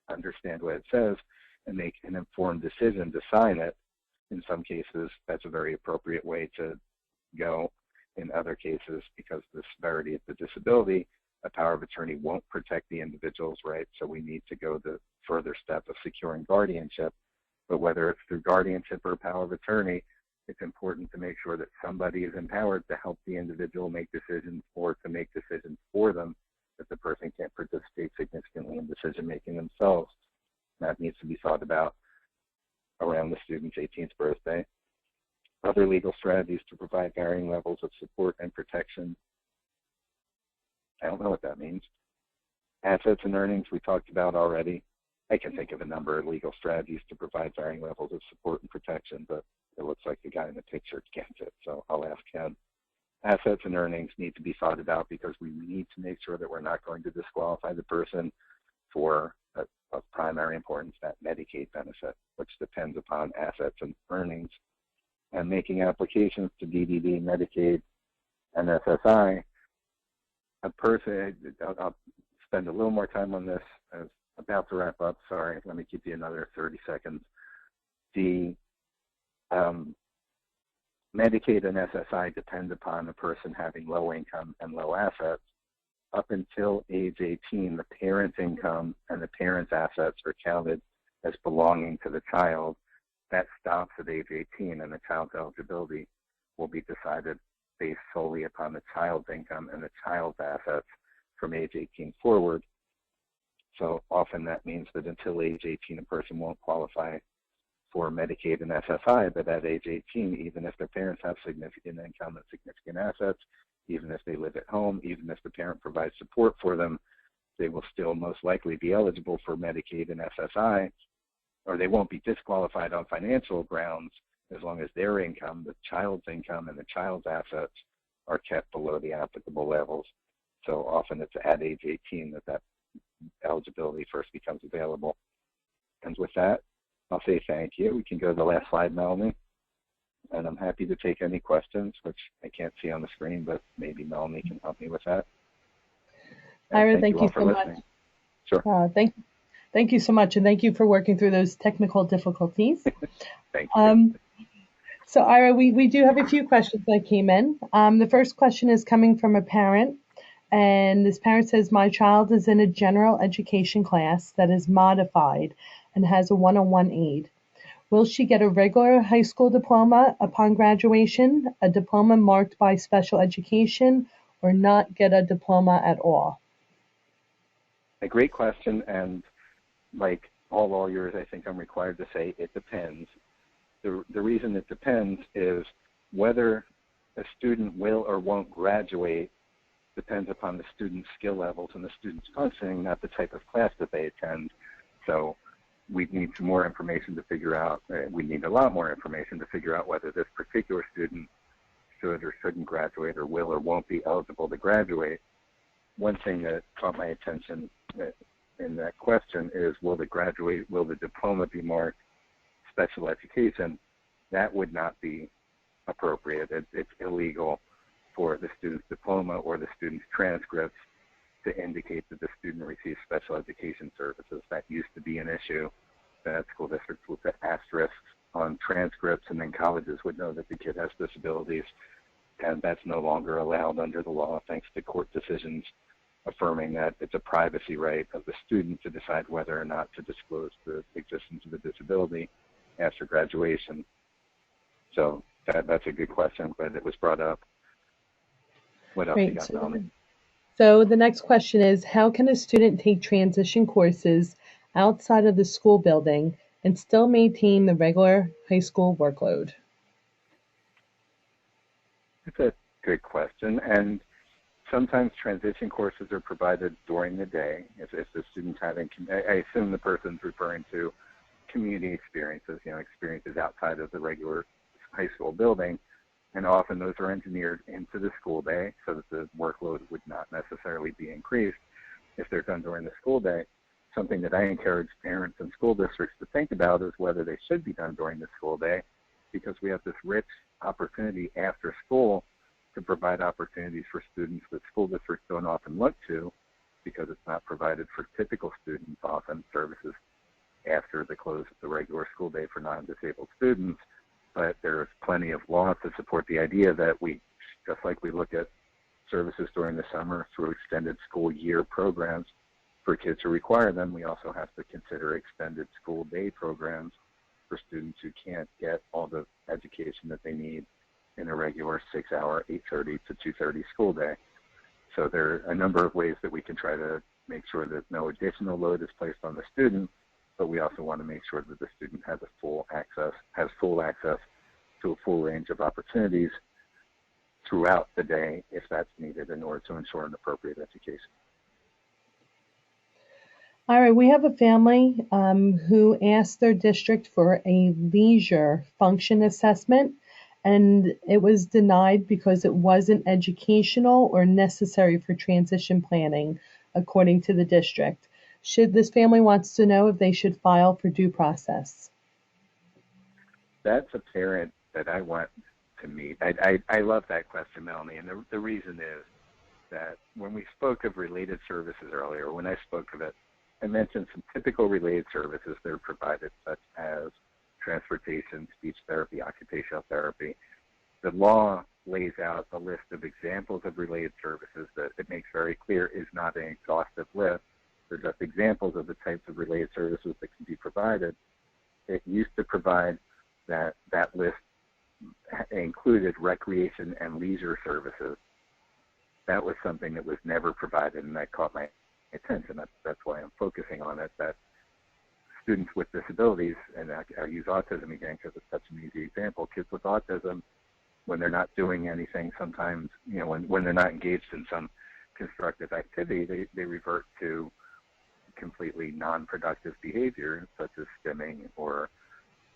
understand what it says, and make an informed decision to sign it. In some cases, that's a very appropriate way to go. In other cases, because of the severity of the disability, a power of attorney won't protect the individual's rights, so we need to go the further step of securing guardianship. But whether it's through guardianship or power of attorney, it's important to make sure that somebody is empowered to help the individual make decisions or to make decisions for them, that the person can't participate significantly in decision-making themselves. That needs to be thought about around the student's 18th birthday. Other legal strategies to provide varying levels of support and protection. I don't know what that means. Assets and earnings we talked about already. I can think of a number of legal strategies to provide varying levels of support and protection, but it looks like the guy in the picture gets it, so I'll ask him. Assets and earnings need to be thought about because we need to make sure that we're not going to disqualify the person for of primary importance, that Medicaid benefit, which depends upon assets and earnings. And making applications to DDD, Medicaid, and SSI, a person, I'll spend a little more time on this. I was about to wrap up, sorry, let me give you another 30 seconds. The Medicaid and SSI depend upon a person having low income and low assets. Up until age 18, the parent's income and the parent's assets are counted as belonging to the child. That stops at age 18, and the child's eligibility will be decided based solely upon the child's income and the child's assets from age 18 forward. So often that means that until age 18, a person won't qualify for Medicaid and SSI, but at age 18, even if their parents have significant income and significant assets, even if they live at home, even if the parent provides support for them, they will still most likely be eligible for Medicaid and SSI, or they won't be disqualified on financial grounds as long as their income, the child's income, and the child's assets are kept below the applicable levels. So often it's at age 18 that eligibility first becomes available. And with that, I'll say thank you. We can go to the last slide, Melanie. And I'm happy to take any questions, which I can't see on the screen, but maybe Melanie can help me with that. Ira, thank you so much. Sure. Thank you so much, and thank you for working through those technical difficulties. Thank you. So Ira, we do have a few questions that came in. The first question is coming from a parent, and this parent says, my child is in a general education class that is modified and has a one-on-one aide. Will she get a regular high school diploma upon graduation, a diploma marked by special education, or not get a diploma at all? A great question, and like all lawyers, I think I'm required to say it depends. The reason it depends is whether a student will or won't graduate depends upon the student's skill levels and the student's functioning, not the type of class that they attend. So we need some more information to figure out, we need a lot more information to figure out whether this particular student should or shouldn't graduate or will or won't be eligible to graduate. One thing that caught my attention in that question is, will the diploma be marked special education? That would not be appropriate. It's illegal for the student's diploma or the student's transcripts to indicate that the student receives special education services. That used to be an issue that school districts would put asterisks on transcripts, and then colleges would know that the kid has disabilities, and that's no longer allowed under the law, thanks to court decisions affirming that it's a privacy right of the student to decide whether or not to disclose the existence of a disability after graduation. So that's a good question, but it was brought up. What else you got, Melanie? So the next question is, how can a student take transition courses outside of the school building and still maintain the regular high school workload? It's a good question, and sometimes transition courses are provided during the day. If the student's having, I assume the person's referring to community experiences, experiences outside of the regular high school building, and often those are engineered into the school day so that the workload would not necessarily be increased if they're done during the school day. Something that I encourage parents and school districts to think about is whether they should be done during the school day, because we have this rich opportunity after school to provide opportunities for students that school districts don't often look to, because it's not provided for typical students, often services after the close of the regular school day for non-disabled students. But there's plenty of law to support the idea that we, just like we look at services during the summer through extended school year programs for kids who require them, we also have to consider extended school day programs for students who can't get all the education that they need in a regular 6-hour, 8:30 to 2:30 school day. So there are a number of ways that we can try to make sure that no additional load is placed on the student, but we also want to make sure that the student has full access to a full range of opportunities throughout the day if that's needed in order to ensure an appropriate education. All right, we have a family who asked their district for a leisure function assessment, and it was denied because it wasn't educational or necessary for transition planning, according to the district. This family wants to know if they should file for due process. That's a parent that I want to meet. I love that question, Melanie, and the reason is that when we spoke of related services earlier, when I spoke of it, I mentioned some typical related services that are provided, such as transportation, speech therapy, occupational therapy. The law lays out a list of examples of related services that it makes very clear is not an exhaustive list. They're just examples of the types of related services that can be provided. It used to provide that list included recreation and leisure services. That was something that was never provided, and that caught my attention. That's why I'm focusing on it, that students with disabilities, and I use autism again because it's such an easy example, kids with autism, when they're not doing anything, sometimes, when they're not engaged in some constructive activity, they revert to completely non-productive behavior, such as stimming or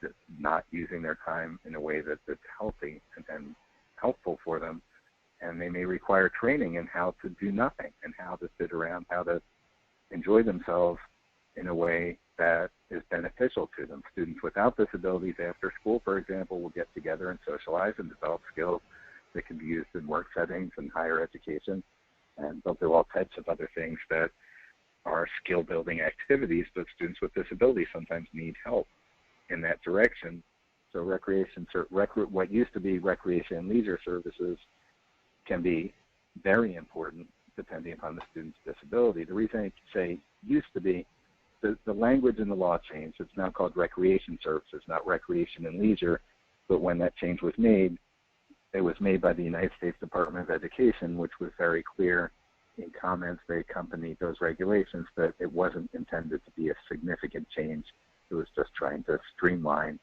just not using their time in a way that's healthy and helpful for them. And they may require training in how to do nothing and how to sit around, how to enjoy themselves in a way that is beneficial to them. Students without disabilities after school, for example, will get together and socialize and develop skills that can be used in work settings and higher education. And they'll do all types of other things that are skill-building activities, but students with disabilities sometimes need help in that direction. So what used to be recreation and leisure services can be very important depending upon the student's disability. The reason I say used to be, the language in the law changed. It's now called recreation services, not recreation and leisure. But when that change was made, it was made by the United States Department of Education, which was very clear in comments that accompanied those regulations that it wasn't intended to be a significant change. It was just trying to streamline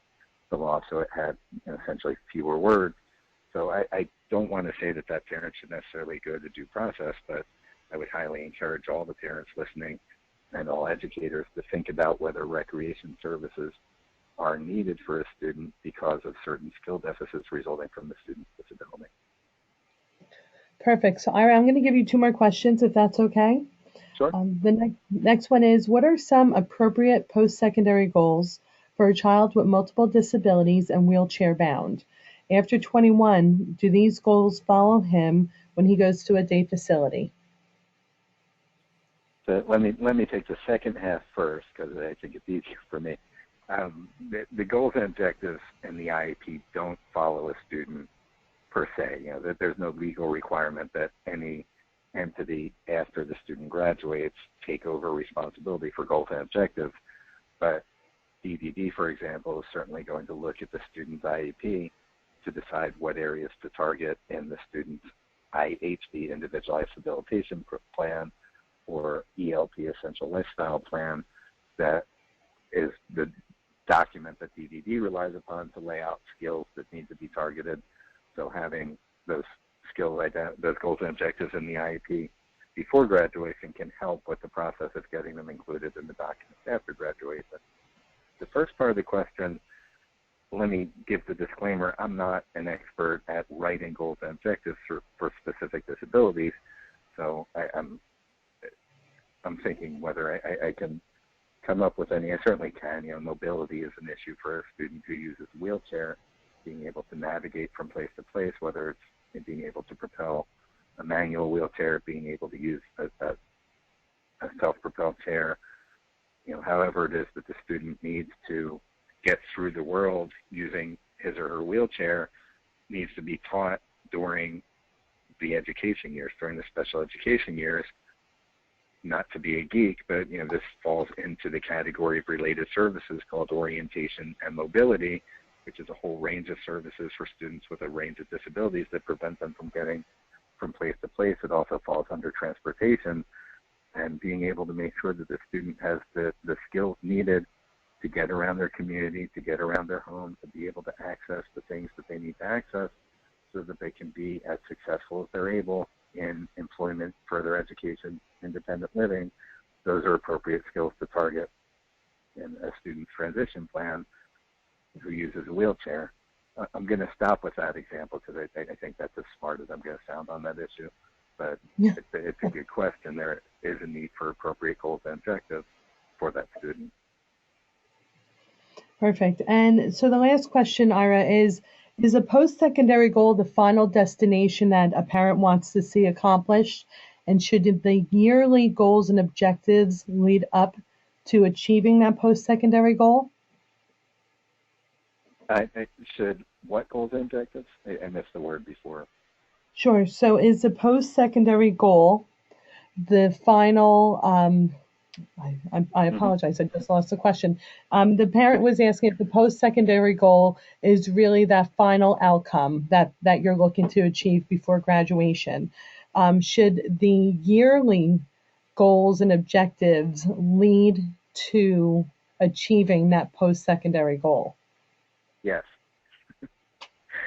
the law so it had essentially fewer words. So I don't want to say that parent should necessarily go to due process, but I would highly encourage all the parents listening and all educators to think about whether recreation services are needed for a student because of certain skill deficits resulting from the student's disability. Perfect. So Ira, I'm going to give you 2 more questions if that's okay. Sure. The next one is, what are some appropriate post-secondary goals for a child with multiple disabilities and wheelchair bound? After 21, do these goals follow him when he goes to a day facility? So let me take the second half first because I think it's easier for me. The goals and objectives in the IEP don't follow a student per se. That there's no legal requirement that any entity after the student graduates take over responsibility for goals and objectives. But DDD, for example, is certainly going to look at the student's IEP to decide what areas to target in the student's IHP, Individualized Rehabilitation Plan, or ELP, Essential Lifestyle Plan, that is the document that DDD relies upon to lay out skills that need to be targeted. So having those those goals and objectives in the IEP before graduation can help with the process of getting them included in the documents after graduation. The first part of the question, let me give the disclaimer, I'm not an expert at writing goals and objectives for specific disabilities, so I'm thinking whether I can come up with any. I certainly can. Mobility is an issue for a student who uses a wheelchair, being able to navigate from place to place, whether it's being able to propel a manual wheelchair, being able to use a self-propelled chair, however it is that the student needs to get through the world using his or her wheelchair needs to be taught during the education years, during the special education years. Not to be a geek, but this falls into the category of related services called orientation and mobility, which is a whole range of services for students with a range of disabilities that prevent them from getting from place to place. It also falls under transportation, and being able to make sure that the student has the skills needed to get around their community, to get around their home, to be able to access the things that they need to access so that they can be as successful as they're able in employment, further education, independent living. Those are appropriate skills to target in a student's transition plan who uses a wheelchair. I'm going to stop with that example because I think that's as smart as I'm going to sound on that issue. But Yeah. it's a good question. There is a need for appropriate goals and objectives for that student. Perfect. And so the last question, Ira, is a post-secondary goal the final destination that a parent wants to see accomplished? And should the yearly goals and objectives lead up to achieving that post-secondary goal? I should what goals and objectives? I missed the word before. Sure. So is the post-secondary goal the final, I apologize, I just lost the question. The parent was asking if the post-secondary goal is really that final outcome that you're looking to achieve before graduation. Should the yearly goals and objectives lead to achieving that post-secondary goal? Yes.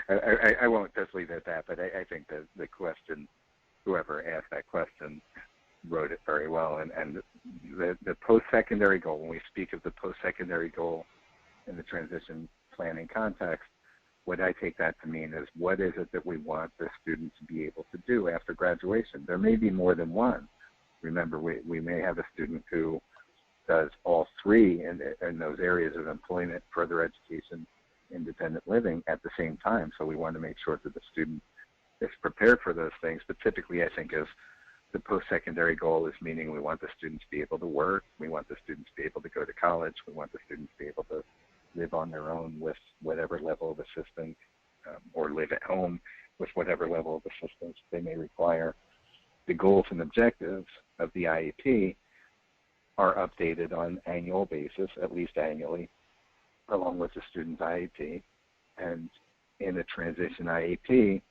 I won't just leave it at that, but I think that the question, whoever asked that question wrote it very well. And the post-secondary goal, when we speak of the post-secondary goal in the transition planning context, what I take that to mean is, what is it that we want the student to be able to do after graduation? There may be more than one. Remember, we may have a student who does all three in those areas of employment, further education, independent living at the same time. So we want to make sure that the student is prepared for those things. But typically, I think of the post-secondary goal as meaning we want the students to be able to work, we want the students to be able to go to college, we want the students to be able to live on their own with whatever level of assistance, or live at home with whatever level of assistance they may require. The goals and objectives of the IEP are updated on an annual basis, at least annually, along with the student's IEP. And in a transition IEP,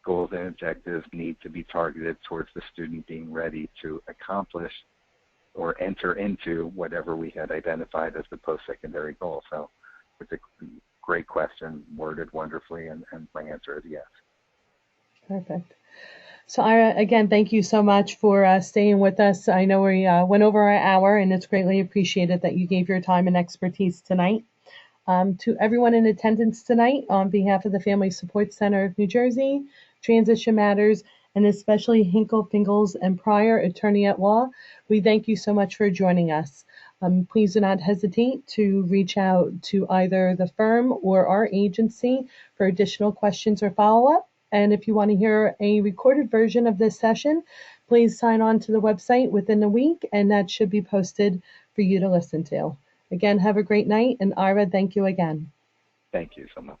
goals and objectives need to be targeted towards the student being ready to accomplish or enter into whatever we had identified as the post-secondary goal. So it's a great question, worded wonderfully, and my answer is yes. Perfect. So Ira, again, thank you so much for staying with us. I know we went over our hour, and it's greatly appreciated that you gave your time and expertise tonight. To everyone in attendance tonight, on behalf of the Family Support Center of New Jersey, Transition Matters, and especially Hinkle, Fingles, and Pryor, Attorney at Law, we thank you so much for joining us. Please do not hesitate to reach out to either the firm or our agency for additional questions or follow-up. And if you want to hear a recorded version of this session, please sign on to the website within a week, and that should be posted for you to listen to. Again, have a great night, and Ira, thank you again. Thank you so much.